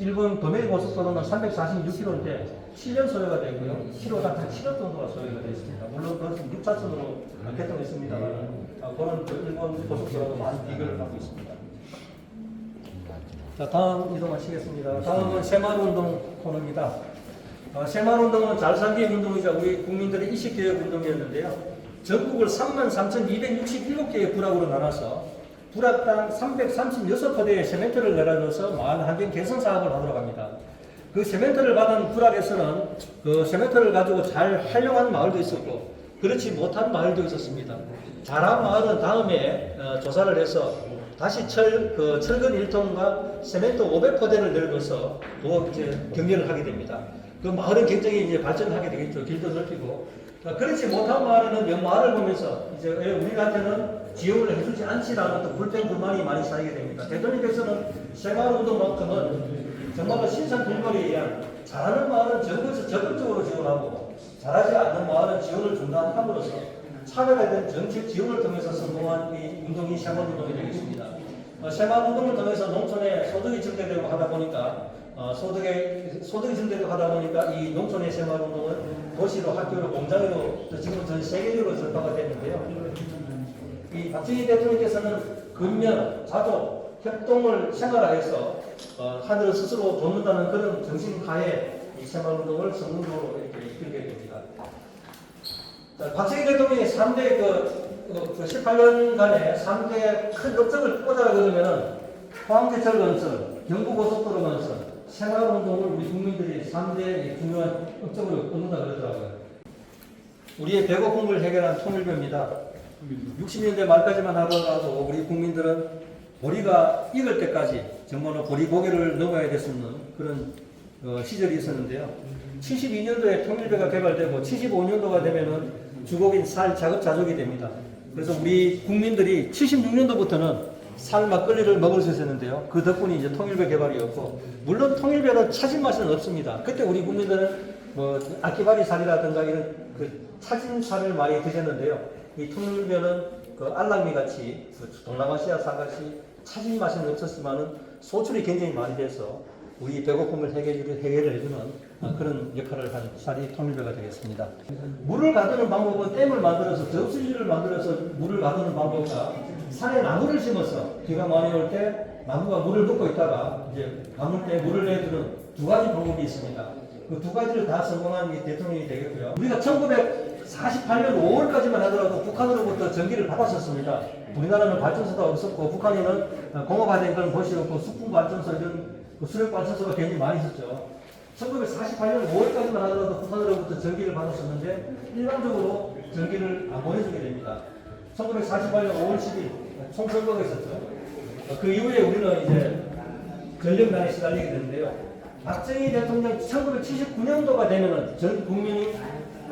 일본 도메이 고속도로는 346km인데 7년 소요가 되고요. 키로당 한 7억 정도가 소요가 되어 있습니다. 물론 그것은 6차선으로 개통했습니다만 그런 일본 고속도로와 많이 비교를 하고 있습니다. 자, 다음 이동하시겠습니다. 다음은 새마을운동 코너입니다. 새마을운동은 잘살기 운동이자 우리 국민들의 의식개혁 운동이었는데요. 전국을 33,267개의 부락으로 나눠서 부락당 336포대의 세멘트를 내려줘서 마을 환경 개선 사업을 하도록 합니다. 그 세멘트를 받은 부락에서는 그 세멘트를 가지고 잘 활용한 마을도 있었고 그렇지 못한 마을도 있었습니다. 잘한 마을은 다음에 조사를 해서 다시 철근 1톤과 세멘트 500포대를 내려줘서 또 이제 경계를 하게 됩니다. 그 마을은 굉장히 이제 발전을 하게 되겠죠. 길도 넓히고. 그렇지 못한 마을은 연마을을 보면서 이제 우리한테는 지원을 해주지 않지라는 또 불평 불만이 많이 쌓이게 됩니다. 대통령께서는 새마을운동만큼은 정말로 신선불벌에 의한 잘하는 마을은 정부에서 적극적으로 지원하고 잘하지 않는 마을은 지원을 중단함으로써 차별화된 정책 지원을 통해서 성공한 이 운동이 새마을운동이 되겠습니다. 새마을운동을 통해서 농촌에 소득이 증대되고 하다 보니까 소득이 증대되고 하다 보니까 이 농촌의 새마을운동은 도시로 학교로 공장으로 지금 전 세계적으로 전파가 됐는데요. 이 박정희 대통령께서는 근면, 자조, 협동을 생활화해서 하늘을 스스로 돕는다는 그런 정신하에 이 새마을운동을 성공적으로 이렇게 이끌게 됩니다. 자, 박정희 대통령이 3대 18년간의 3대 큰 업적을 꽂아라 그러면은 포항제철 건설, 경부고속도로 건설, 새마을운동을 우리 국민들이 3대 중요한 업적으로 꼽는다 그러더라고요. 우리의 배고픔을 해결한 통일교입니다. 60년대 말까지만 하더라도 우리 국민들은 보리가 익을 때까지 정말로 보리고개를 넘어야 됐었는 그런 시절이 있었는데요. 72년도에 통일교가 개발되고 75년도가 되면은 주곡인 살 자급자족이 됩니다. 그래서 우리 국민들이 76년도부터는 살 막걸리를 먹을 수 있었는데요. 그 덕분에 이제 통일교 개발이었고, 물론 통일교는 찾은 맛은 없습니다. 그때 우리 국민들은 뭐 아키바리 살이라든가 이런 그 찾은 살을 많이 드셨는데요. 이 통일교는 그 알랑미 같이 그 동남아시아 살같이 찾은 맛은 없었지만은 소출이 굉장히 많이 돼서 우리 배고픔을 해결을 해주는 그런 역할을 한 사리 통일배가 되겠습니다. 물을 가두는 방법은 댐을 만들어서 접수지를 만들어서 물을 가두는 방법과 산에 나무를 심어서 비가 많이 올 때 나무가 물을 먹고 있다가 이제 가물 때 물을 내주는 두 가지 방법이 있습니다. 그 두 가지를 다 성공한 게 대통령이 되겠고요. 우리가 1948년 5월까지만 하더라도 북한으로부터 전기를 받았었습니다. 우리나라는 발전소도 없었고 북한에는 공업화된 그런 곳이 없고 숙풍 발전소 이런 수력 발전소가 굉장히 많이 있었죠. 1948년 5월까지만 하더라도 북한으로부터 전기를 받았었는데 일반적으로 전기를 안 보내주게 됩니다. 1948년 5월 10일 총선거가 있었죠. 그 이후에 우리는 이제 전력난에 시달리게 되는데요. 박정희 대통령 1979년도가 되면은 전 국민이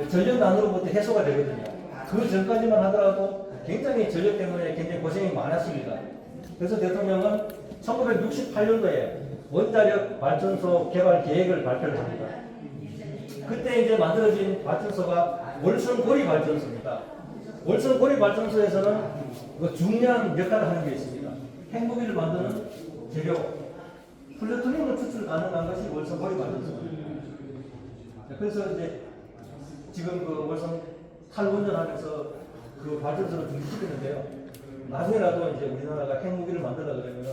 전력난으로부터 해소가 되거든요. 그 전까지만 하더라도 굉장히 전력 때문에 굉장히 고생이 많았습니다. 그래서 대통령은 1968년도에 원자력 발전소 개발 계획을 발표를 합니다. 그때 이제 만들어진 발전소가 월성고리 발전소입니다. 월성고리 발전소에서는 그 중요한 역할을 하는 게 있습니다. 핵무기를 만드는 재료, 플루토늄을 추출 가능한 것이 월성고리 발전소입니다. 그래서 이제 지금 그 월성 탈원전하면서 그 발전소를 중지시키는데요. 나중에라도 이제 우리나라가 핵무기를 만들라 그러면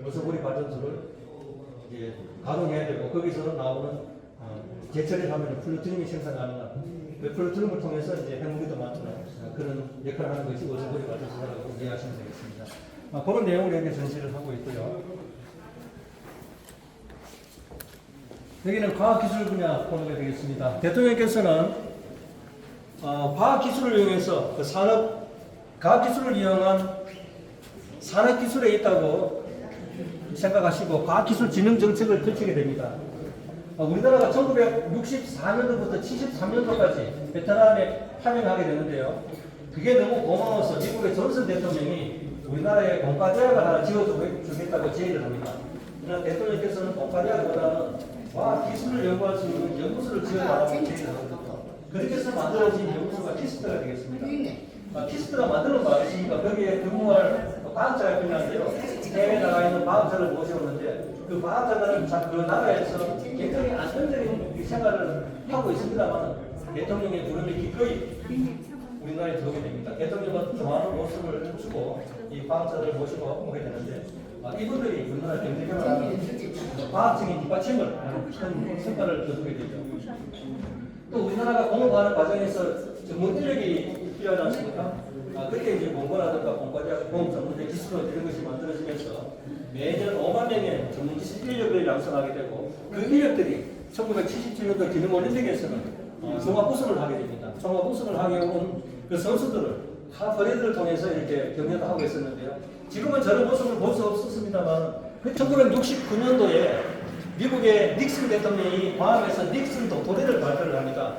월성고리 발전소를 이제 가동해야 되고 거기서 나오는 제철을 하면 플루토늄이 생산 가능한 그 플루토늄을 통해서 이제 핵무기도 만드는 그런 역할을 하는 것이 월성고리 발전소라고 이해하시면 되겠습니다. 그런 내용을 여기 전시를 하고 있고요. 여기는 과학기술 분야 코너가 되겠습니다. 대통령께서는 과학기술을 이용해서 그 과학기술을 이용한 산업기술에 있다고 생각하시고 과학기술 진흥 정책을 펼치게 됩니다. 우리나라가 1964년도부터 73년도까지 베트남에 파병하게 되는데요. 그게 너무 고마워서 미국의 존슨 대통령이 우리나라에 공과대학을 하나 지어주겠다고 제의를 합니다. 그러나 대통령께서는 공과대학보다는 과학기술을 연구할 수 있는 연구소를 지어달라고 제의를 합니다. 그렇게 해서 만들어진 연구소가 키스트가 되겠습니다. 키스트가 만들어 놨으니까 거기에 근무할 과학자가 필요한데요. 해외에 나가 있는 과학자를 모셔오는데 그 과학자들은 그 나라에서 굉장히 안정적인 생활을 하고 있습니다만 대통령의 부름이 기꺼이 우리나라에 들어오게 됩니다. 대통령은 좋아하는 모습을 주고 이 과학자들을 모시고 오게 되는데 이분들이 우리나라 경제경을 하는 과학적인 뒷받침을 하는 큰 성과를 거두게 되죠. 또 우리나라가 공업하는 과정에서 전문 인력이 필요하지 않습니까? 그렇게 이제 공고라든가 공과대학, 공업전문대 기술로 이런 것이 만들어지면서 매년 5만 명의 전문 기술 인력을 양성하게 되고 그 인력들이 1977년도 기능올림픽에서는 종합 우승을 하게 됩니다. 종합 우승을 하게 온 그 선수들을 다 퍼레이드를 통해서 이렇게 격려도 하고 있었는데요. 지금은 저런 모습을 볼 수 없었습니다만 1969년도에 미국의 닉슨 대통령이 광화문에서 닉슨 독도대를 발표를 합니다.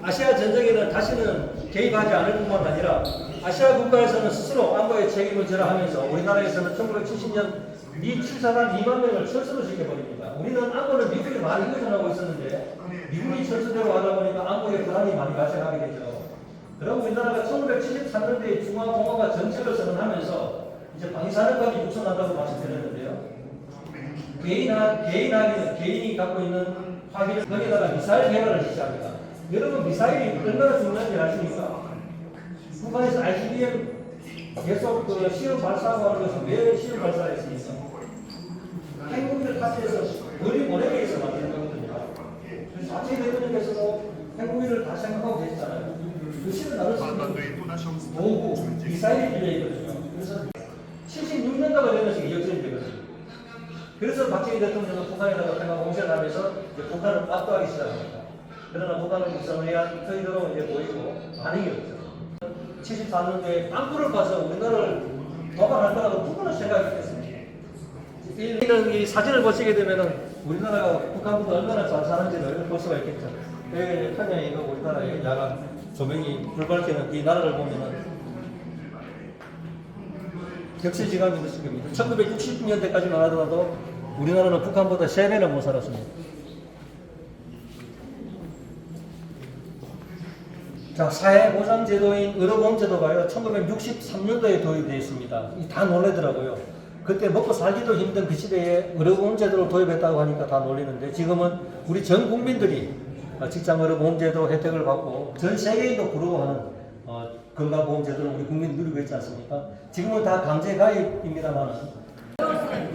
아시아 전쟁에는 다시는 개입하지 않을 뿐만 아니라 아시아 국가에서는 스스로 안보의 책임을 져라 하면서 우리나라에서는 1970년 미 출사단 2만 명을 철수로 시켜버립니다. 우리는 안보를 미국에 많이 의존하고 있었는데 미국이 철수대로 하다 보니까 안보에 불안이 많이 발생하게 되죠. 그럼 우리나라가 1973년도에 중화공화국 정책을 선언하면서 이제 방위산업까지 육성한다고 말씀드렸는데요. 개인하기는 개인이 갖고 있는 화기를 거기다가 미사일 개발을 시작합니다. 여러분 미사일이 얼마나 중요한지 아십니까? 북한에서 ICBM 계속 그 시험 발사하고 하는 것은 왜 시험 발사를 했습니까? 핵무기를 탑재해서 멀리 보내기 위해서 만드는 거거든요. 그래서 박정희 대통령께서도 핵무기를 다 생각하고 계시잖아요. 그 시를 나눌 수 있는 도구, 미사일이 필요했거든요. 그래서 76년도가 되면서 역전이 되거든요. 그래서 박정희 대통령은 북한에다가 평화 공세를 하면서 북한을 압도하기 시작합니다. 그러나 북한은 육성을 위한 터이도록 이제 보이고 반응이 없죠. 74년도에 빵꾸를 봐서 우리나라를 도발할 거라고 누구나 생각했겠습니다. 이 사진을 보시게 되면 우리나라가 북한보다 얼마나 잘 사는지를 볼 수가 있겠죠. 여기 편향이 우리나라의 야간 조명이 불밝히는 이 나라를 보면은 격세지감이 있을 겁니다. 1960년대까지만 하더라도 우리나라는 북한보다 3배나 못 살았습니다. 자, 사회보장제도인 의료보험제도가요, 1963년도에 도입되어 있습니다. 다 놀래더라고요. 그때 먹고 살기도 힘든 그 시대에 의료보험 제도를 도입했다고 하니까 다 놀리는데 지금은 우리 전 국민들이 직장 의료보험 제도 혜택을 받고 전 세계인도 부러워하는 건강보험 제도를 우리 국민이 누리고 있지 않습니까? 지금은 다 강제 가입입니다만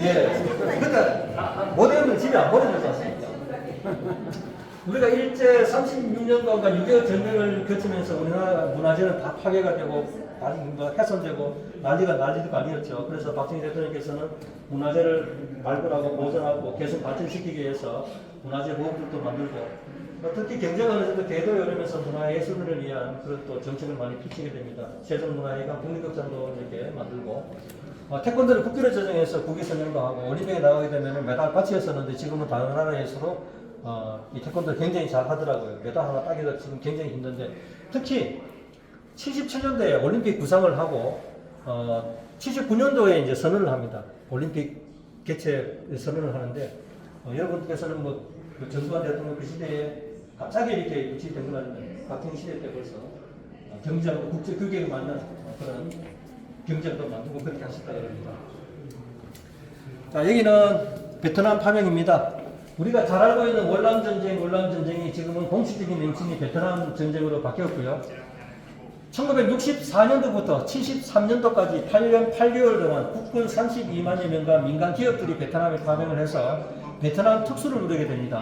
예, 그러니까 못 외우면 집에 안 보내주지 않습니까? 우리가 일제 36년간과 6.25 전쟁을 거치면서 우리나라 문화재는 다 파괴가 되고 훼손되고 난리가 아니었죠. 그래서 박정희 대통령께서는 문화재를 발굴하고 보존하고 계속 발전시키기 위해서 문화재 보호구역도 만들고 특히 경제가 어느 정도 궤도에 오르면서 문화예술을 위한 그런 또 정책을 많이 펼치게 됩니다. 세종문화회관 국립극장도 이렇게 만들고 태권도를 국기로 제정해서 국위선양도 하고 올림픽에 나가게 되면 메달 바치였었는데 지금은 다른 나라에서도 이 태권도를 굉장히 잘 하더라고요. 메달 하나 따기가 지금 굉장히 힘든데 특히 77년도에 올림픽 구상을 하고 79년도에 이제 선언을 합니다. 올림픽 개최 선언을 하는데 여러분께서는 그 전두환 대통령 그 시대에 갑자기 이렇게 유치된 건 아니면 박정희 시대 때 벌써 경제하고 국제 규격에 맞는 그런 경제도 만들고 그렇게 하셨다고 합니다. 자, 여기는 베트남 파병입니다. 우리가 잘 알고 있는 월남전쟁이 지금은 공식적인 명칭이 베트남 전쟁으로 바뀌었고요. 1964년도부터 73년도까지 8년 8개월 동안 국군 32만여 명과 민간 기업들이 베트남에 파병을 해서 베트남 특수를 누리게 됩니다.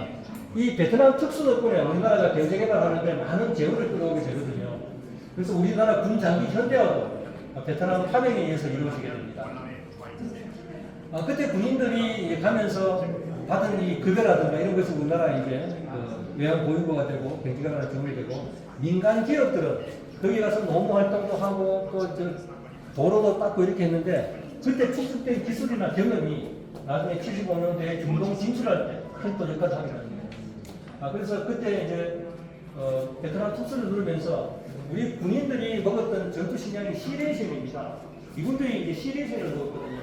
이 베트남 특수 덕분에 우리나라가 경제개발하는데 많은 재원을 끌어오게 되거든요. 그래서 우리나라 군 장비 현대화도 베트남 파병에 의해서 이루어지게 됩니다. 그때 군인들이 가면서 받은 이 급여라든가 이런 것이 우리나라 이제 외환 보유고가 되고 경제개발에 도움이 되고 민간 기업들은 거기 가서 노무 활동도 하고 또 도로도 닦고 이렇게 했는데 그때 축적된 기술이나 경험이 나중에 75년도에 중동 진출할 때 큰 또 역할을 하게 됩니다. 그래서 그때 이제 베트남 특수를 누르면서 우리 군인들이 먹었던 전투 식량이 시레이션입니다. 이분들이 이제 시레이션을 먹었거든요.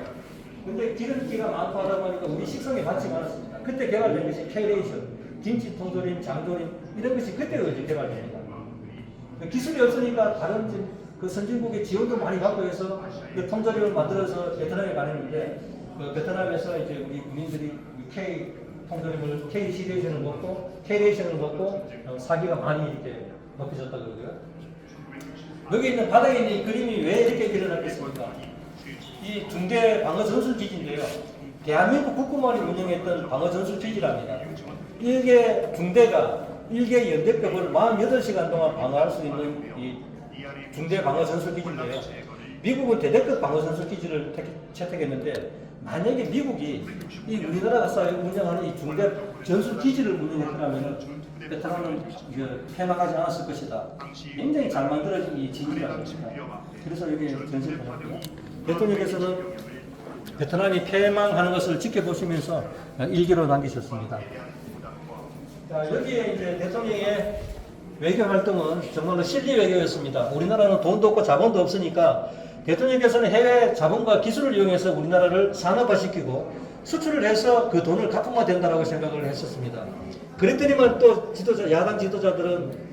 근데 기름기가 많고 하다 보니까 우리 식성에 맞지 않았습니다. 그때 개발된 것이 K레이션, 김치 통조림, 장조림 이런 것이 그때 개발됩니다. 기술이 없으니까 다른 그 선진국의 지원도 많이 받고 해서 그 통조림을 만들어서 베트남에 가는데 그 베트남에서 이제 우리 군인들이 K 통조림을 K 시레이션을 먹고 K레이션을 먹고 사기가 많이 이렇게 높여졌다 그러고요. 여기 있는 바닥에 있는 이 그림이 왜 이렇게 그려놨겠습니까? 이 중대 방어 전술 기지인데요. 대한민국 국군만이 운영했던 방어 전술 기지랍니다. 이게 중대가 일개 연대급을 48시간 동안 방어할 수 있는 이 중대 방어 전술 기지인데요. 미국은 대대급 방어 전술 기지를 채택했는데 만약에 미국이 이 우리나라가 운영하는 이 중대 전술 기지를 운영했더라면 베트남은 폐막하지 않았을 것이다. 굉장히 잘 만들어진 이 지지라는 것입니다. 그래서 여기 전시를 보셨고요. 대통령께서는 베트남이 폐망하는 것을 지켜보시면서 일기로 남기셨습니다. 자, 여기에 이제 대통령의 외교 활동은 정말로 실리 외교였습니다. 우리나라는 돈도 없고 자본도 없으니까 대통령께서는 해외 자본과 기술을 이용해서 우리나라를 산업화시키고 수출을 해서 그 돈을 갚으면 된다고 생각을 했었습니다. 그랬더니만 또 야당 지도자들은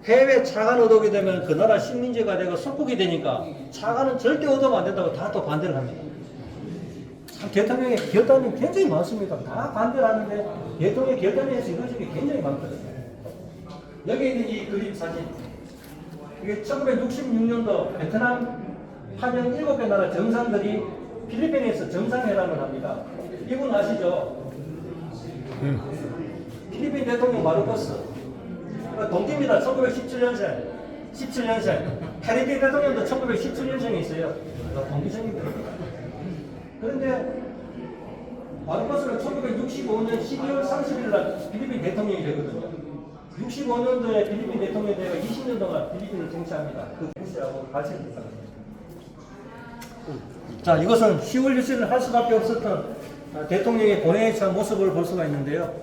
해외 차관 얻어오게 되면 그 나라 식민지가 되고 속국이 되니까 차관은 절대 얻으면 안 된다고 다 또 반대를 합니다. 참 대통령의 결단이 굉장히 많습니다. 다 반대를 하는데 대통령의 결단에서 이루어진 게 굉장히 많거든요. 여기 있는 이 그림 사진, 이게 1966년도 베트남 파병 7개 나라 정상들이 필리핀에서 정상회담을 합니다. 이분 아시죠? 필리핀 대통령 마르코스. 동기입니다. 1917년생. 17년생. 케네디 대통령도 1917년생에 있어요. 동기생입니다. 그런데 마르코스는 1965년 12월 30일 날 필리핀 대통령이 되거든요. 65년도에 필리핀 대통령이 되어 20년 동안 필리핀을 정치합니다. 그 부시하고 발생했다고. 자, 이것은 10월 유신을 할 수밖에 없었던 대통령의 고뇌에 처한 모습을 볼 수가 있는데요.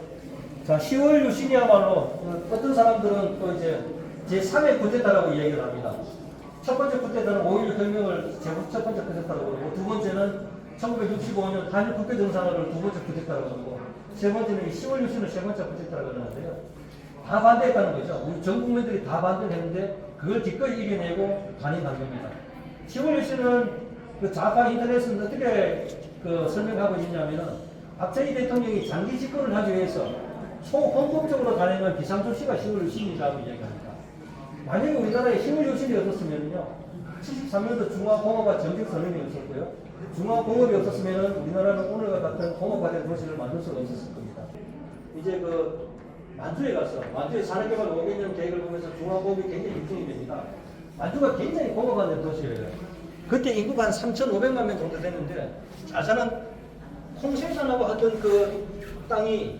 자, 10월 유신이야말로 어떤 사람들은 또 이제 제3의 쿠데타라고 이야기를 합니다. 첫 번째 쿠데타는 5.16 혁명을 첫 번째 쿠데타라고 그러고, 두 번째는 1965년 한일 국회 정상화를 두 번째 쿠데타라고 그러고, 세 번째는 10월 유신을 세 번째 쿠데타라고 그러는데요. 다 반대했다는 거죠. 우리 전 국민들이 다 반대를 했는데 그걸 기꺼이 이겨내고 단임한 겁니다. 10월 유신은 그 좌파 인터넷은 어떻게 그 설명하고 있냐면은 박정희 대통령이 장기 집권을 하기 위해서 소헌법적으로 단행한 비상조치가 10월 10일이라고 얘기합니다. 만약에 우리나라에 10월 10일이 없었으면요, 73년도 중화공업화 정책선언이 없었고요, 중화공업이 없었으면 우리나라는 오늘과 같은 공업화된 도시를 만들 수가 없었을 겁니다. 이제 그 만주에 가서 만주의 산업개발 500년 계획을 보면서 중화공업이 굉장히 유통이 됩니다. 만주가 굉장히 공업화된 도시예요. 그때 인구가 한 3,500만 명 정도 됐는데 잘 사는 콩 생산하고 하던 그 땅이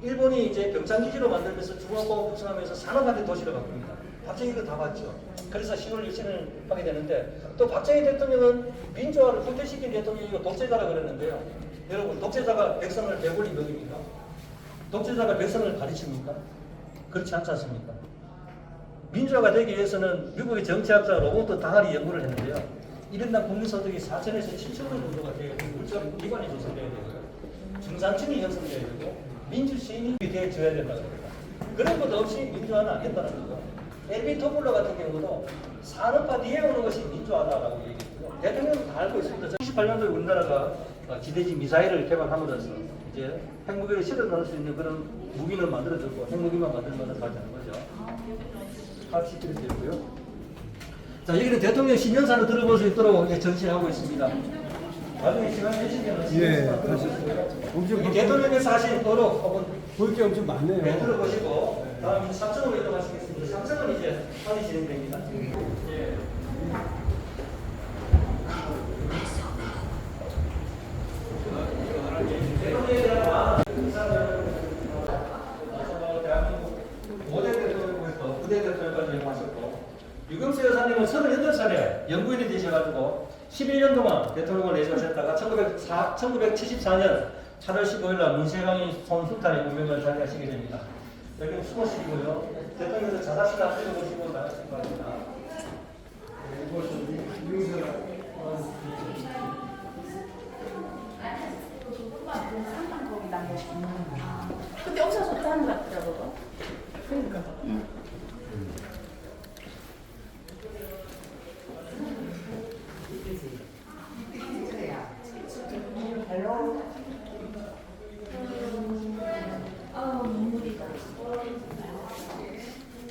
일본이 이제 병창기지로 만들면서 중화공업 부흥하면서 산업화된 도시로 바꿉니다. 박정희가 다 봤죠. 그래서 10월 1일을 하게 되는데 또 박정희 대통령은 민주화를 후퇴시킨 대통령이고 독재자라고 그랬는데요. 여러분, 독재자가 백성을 배불리 먹입니까? 독재자가 백성을 가르칩니까? 그렇지 않지 않습니까? 민주화가 되기 위해서는 미국의 정치학자 로버트 다하리 연구를 했는데요. 1인당 국민소득이 4천에서 7천 원 정도가 돼야 되고 물적 기반이 조성돼야 되고요. 중산층이 형성돼야 되고 민주 시민이 되어줘야 된다고 합니다. 그런 것도 없이 민주화는 안 된다는 거죠. 엘비 토블러 같은 경우도 산업화 뒤에 오는 것이 민주화다라고 얘기했고요. 대통령은 다 알고 있습니다. 78년도에 우리나라가 지대지 미사일을 개발함으로써 이제 핵무기를 실어 넣을 수 있는 그런 무기는 만들어졌고 핵무기만 만들면 가지 않는 거죠. 합시키게 되고요. 자, 여기는 대통령 신년사를 들어볼 수 있도록 전시하고 있습니다. 나중에 시간 되시면 엄청 대통령께서 하신 어록 한번 볼 게 엄청 많네요. 네, 들어보시고 다음 3층으로 이동하시겠습니다. 3층은 이제 판이 진행됩니다. 예. 대통령에 대한 의사를 대한민국 5대 대통령부터 9대 대통령까지 연구하셨고 유경수 여사님은 38살에 연구인이 되셔가지고 11년 동안 대통령을 내세우셨다가 1974년 8월 15일 날 문세광이 손수탄의 운명을 장려하시게 됩니다. 여기는 수고실이고요. 대통령께서 자사실 앞에 보시고 나가실 겁니다. 근데 없어졌다는 것 같더라고요. 그러니까.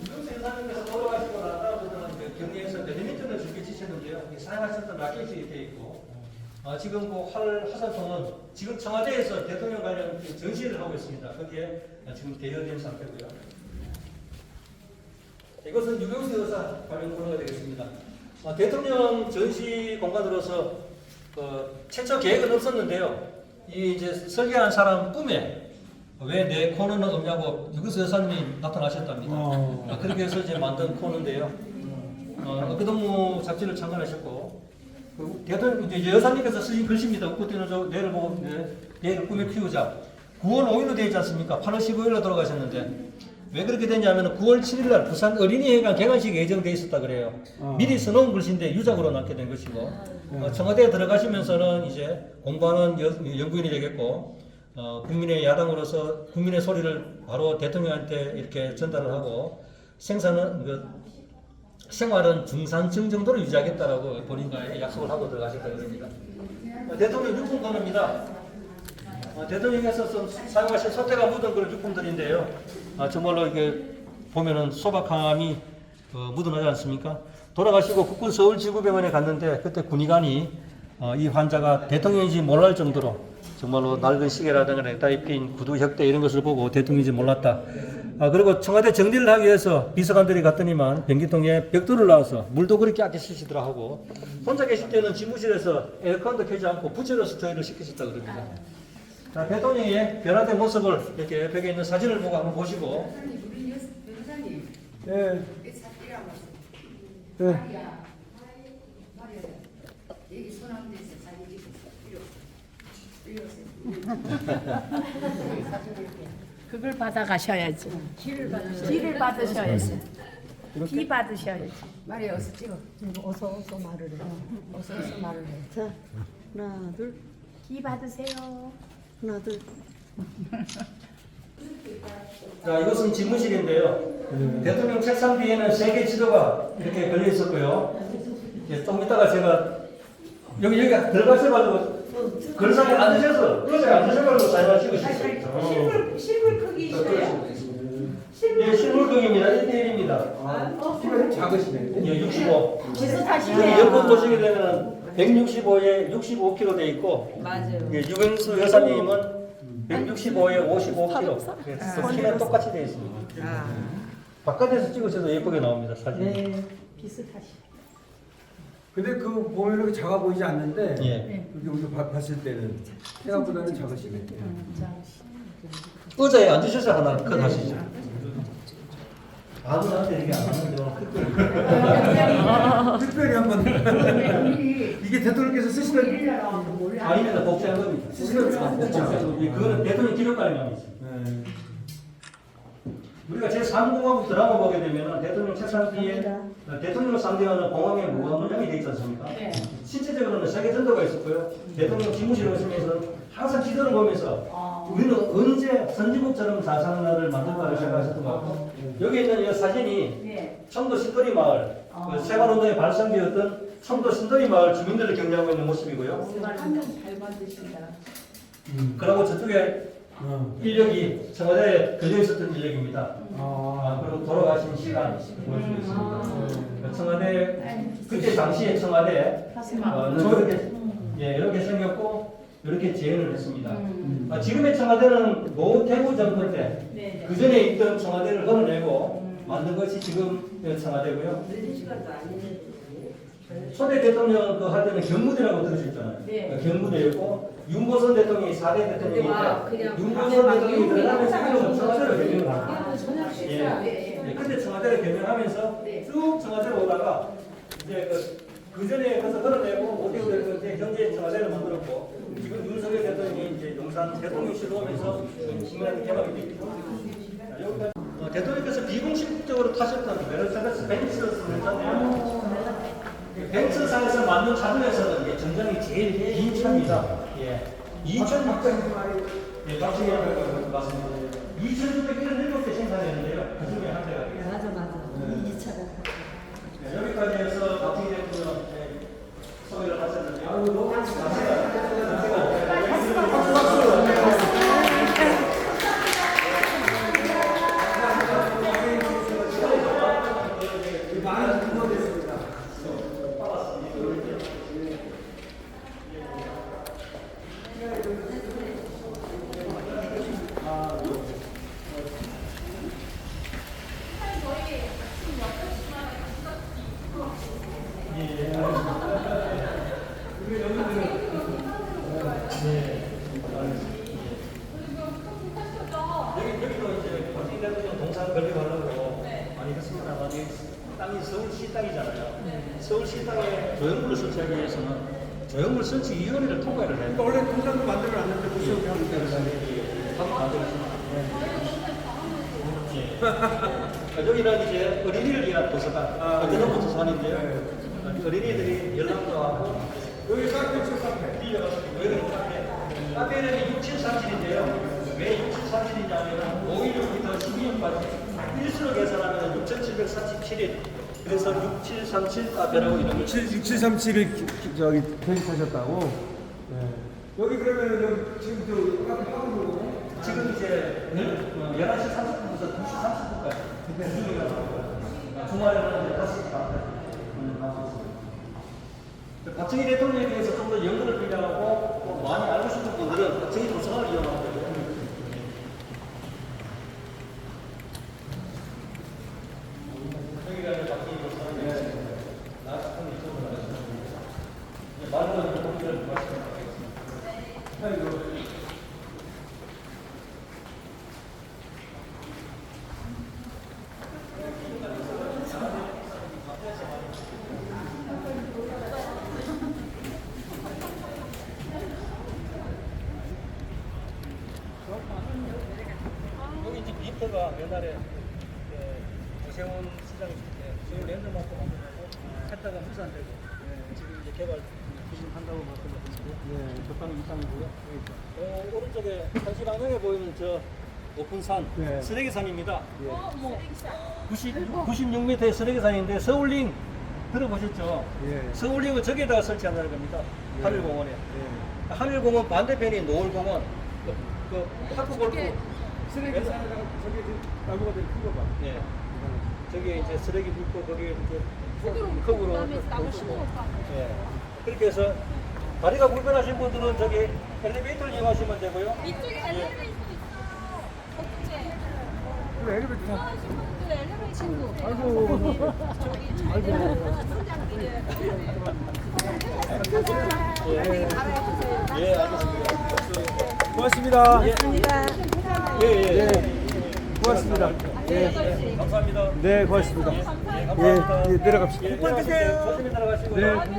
유경수 여사님께서 돌아가시고 나서부터는 경리에서 배드민턴을 즐겨주셨는데요. 사용하셨던 라켓이 되어 있고 지금 그 화살통은 지금 청와대에서 대통령 관련 전시를 하고 있습니다. 거기에 지금 대여된 상태고요. 이것은 유경수 여사 관련 코너가 되겠습니다. 대통령 전시 공간으로서 최초 계획은 없었는데요. 이 이제 설계한 사람 꿈에 왜 내 코너는 없냐고 유경수 여사님이 나타나셨답니다. 그렇게 해서 이제 만든 코너인데요. 어깨동무 잡지를 창간하셨고 대통령 이제 여사님께서 쓰신 글씨입니다. 웃고 내를 보고 내를 꿈에 키우자. 9월 5일로 되어 있지 않습니까? 8월 15일로 돌아가셨는데 왜 그렇게 됐냐면 9월 7일 날 부산 어린이회관 개관식이 예정되어 있었다 그래요. 미리 써놓은 글씨인데 유작으로 남게 된 것이고 청와대에 들어가시면서는 이제 공부하는 연구인이 되겠고 국민의 야당으로서 국민의 소리를 바로 대통령한테 이렇게 전달을 하고 생활은 중산층 정도로 유지하겠다라고 본인과의 약속을 하고 들어가셨다 그럽니다. 대통령 유품권입니다. 대통령께서 사용하신 소태가 묻은 그런 유품들인데요. 정말로 이게 보면은 소박함이 묻어나지 않습니까? 돌아가시고 국군 서울지구병원에 갔는데 그때 군의관이 이 환자가 대통령인지 몰랄 정도로 정말로 낡은 시계라든가 넥타이 핀 구두 혁대 이런 것을 보고 대통령인지 몰랐다. 그리고 청와대 정리를 하기 위해서 비서관들이 갔더니만 변기통에 벽돌을 놔서 물도 그렇게 아껴 쓰시더라 하고 혼자 계실 때는 지무실에서 에어컨도 켜지 않고 부채로서 저희를 시키셨다 그럽니다. 자, 대통령의 변화된 모습을 이렇게 벽에 있는 사진을 보고 한번 보시고. 네. 네. 그걸 받아가셔야지. 기를 받으셔야지. 기 받으셔야지. 말이 어서 찍어. 어서 말을 해. 어서 말을 해. 자, 하나, 둘. 기 받으세요. 하나, 둘. 자, 이것은 집무실인데요. 대통령 책상 뒤에는 세계 지도가 이렇게 걸려 있었고요. 좀 이따가 제가 여기 들어가셔가지고 걸상에 앉으셔서 의자에 앉으셔가지고 사진을 찍으시죠. 실물 크기 있어요? 예, 실물극입니다. 1대1입니다. 키가 작으시네. 예, 65. 비슷하시네요. 여권 보시게 되면 165에 65kg 돼 있고, 맞아요. 예, 유병수 여사님은 165에 55kg. 그래서 키는 똑같이 돼 있습니다. 바깥에서 찍으셔도 예쁘게 나옵니다, 사진. 네, 비슷하시. 근데 그 보면 이렇게 작아 보이지 않는데 예. 우리 봤을 때는 생각보다는 작으시네. 의자에 앉으셔서 하나 컷 하시죠. 아무한테 이렇게 안 하는데 특별히 한번 이게 대통령께서 쓰시는 아닙니다. 복제한 겁니다. 그거는 대통령 기록관에만 있습니다. 우리가 제3공화국 드라마 보게 되면 대통령 책상 뒤에 대통령을 상징하는 공항의 무관 문양이 되어 있지 않습니까? 실제적으로는 세계 전도가 있었고요. 대통령 집무실에 오시면서 항상 지도를 보면서 우리는 언제 선진국처럼 사상을 만들까를 생각하셨던 것 같고, 여기 있는 이 사진이 청도 신도리 마을 세관운동의 발상지였던 청도 신도리 마을 주민들을 격려하고 있는 모습이고요. 잘 만드신다. 그리고 저쪽에 인력이 청와대에 걸려 있었던 인력입니다. 그리고 돌아가신 시간 보여주고 있습니다. 청와대 그때 당시에 청와대 이렇게 생겼고 이렇게 재현을 했습니다. 지금의 청와대는 노태우 정권 때 그 전에 있던 청와대를 걷어내고 만든 것이 지금 청와대고요. 초대 대통령 할 때는 경무대라고 들으셨잖아요. 경무대였고 윤보선 대통령이 4대 대통령인데 윤보선 대통령이 들어가면서 청와대를 개명을 합니다. 그때 청와대를 개명하면서 쭉 청와대로 오다가 이제 그 전에 가서 걸어내고 오대우 대통령이 현재 청와대를 만들었고 지금 윤석열 대통령이 이제 용산 대통령실로 오면서 신기한 개방이 됩니다. 여기까지 대통령께서 비공식적으로 타셨던 메르세데스 벤츠를 쓰는데요. 벤츠사에서 만든 차 중에서는 이게 전장이 제일 긴 차입니다. 2,600 맞습니다. 2,677대 생산했는데요. 그 중에 한 대가 이 차가. 여기까지 해서 박정희 대통령 소개를 하셨는데요. 너무 서울시 땅에 조형물을 설치하기 위해서는 조형물 설치 위원회를 통과를 해요. 원래 공장도 만들어 놨는데 무슨 하기 때문에 여기는 이제 어린이를 위한 도서관, 그런 도서관인데요. 어린이들이 연락도 하고 여기 카페죠, 카페. 여기는 카페. 카페는 6737인데요. 왜 6737이냐면 5.16부터 12년까지 일수로 계산하면 6,747일. 그래서 6737 카페라고 이름을 6737을 저기 편집하셨다고? 여기 그러면 여기 지금 카페 하는 거고? 지금 이제 11시 30분부터 2시 30분까지 주중이가 나오고요. 주말에는 이제 5시 반까지. 박정희 대통령에 대해서 좀 더 연구를 필요하고 많이 알고 싶은 분들은 박정희 도서관을 이용하고 있고요. 여기가 이제 박정희 도서관인데 나스콘 이쪽으로 가시면 말로 연구를 말씀드리겠습니다. 여기 이제 밑에가 옛날에 오세훈 시장이 있을 때 저희 랜드마크 만들고 했다가 무산되고 지금 이제 개발 추진한다고 말씀드렸는데 적당히 이 땅이고요. 오른쪽에 한시 방향에 보이는 저 높은 산 쓰레기산입니다. 96m의 쓰레기산인데 서울링 들어보셨죠? 서울링을 저기에다가 설치한다는 겁니다. 하늘공원에. 하늘공원 반대편이 노을공원. 그 학교 골프. 쓰레기 산에다가 저기 나무가 되게 큰거 봐. 예. 저기 이제 쓰레기 붓고 거기에 이제 흙으로 그다음에 나무 심어놓고. 예. 그렇게 해서 다리가 불편하신 분들은 저기 엘리베이터를 이용하시면 되고요. 이쪽에 엘리베이터 있어요. 어떻게? 그래, 엘리베이터 타. 하신 분들 엘리베이터 친구. 예, 알겠습니다. 고맙습니다. 예, 예. 고맙습니다. 감사합니다. 네, 고맙습니다. 예, 감사합니다. 예, 내려갑시다. 예, 내려가십시오. 조심히 내려가시고요. 네.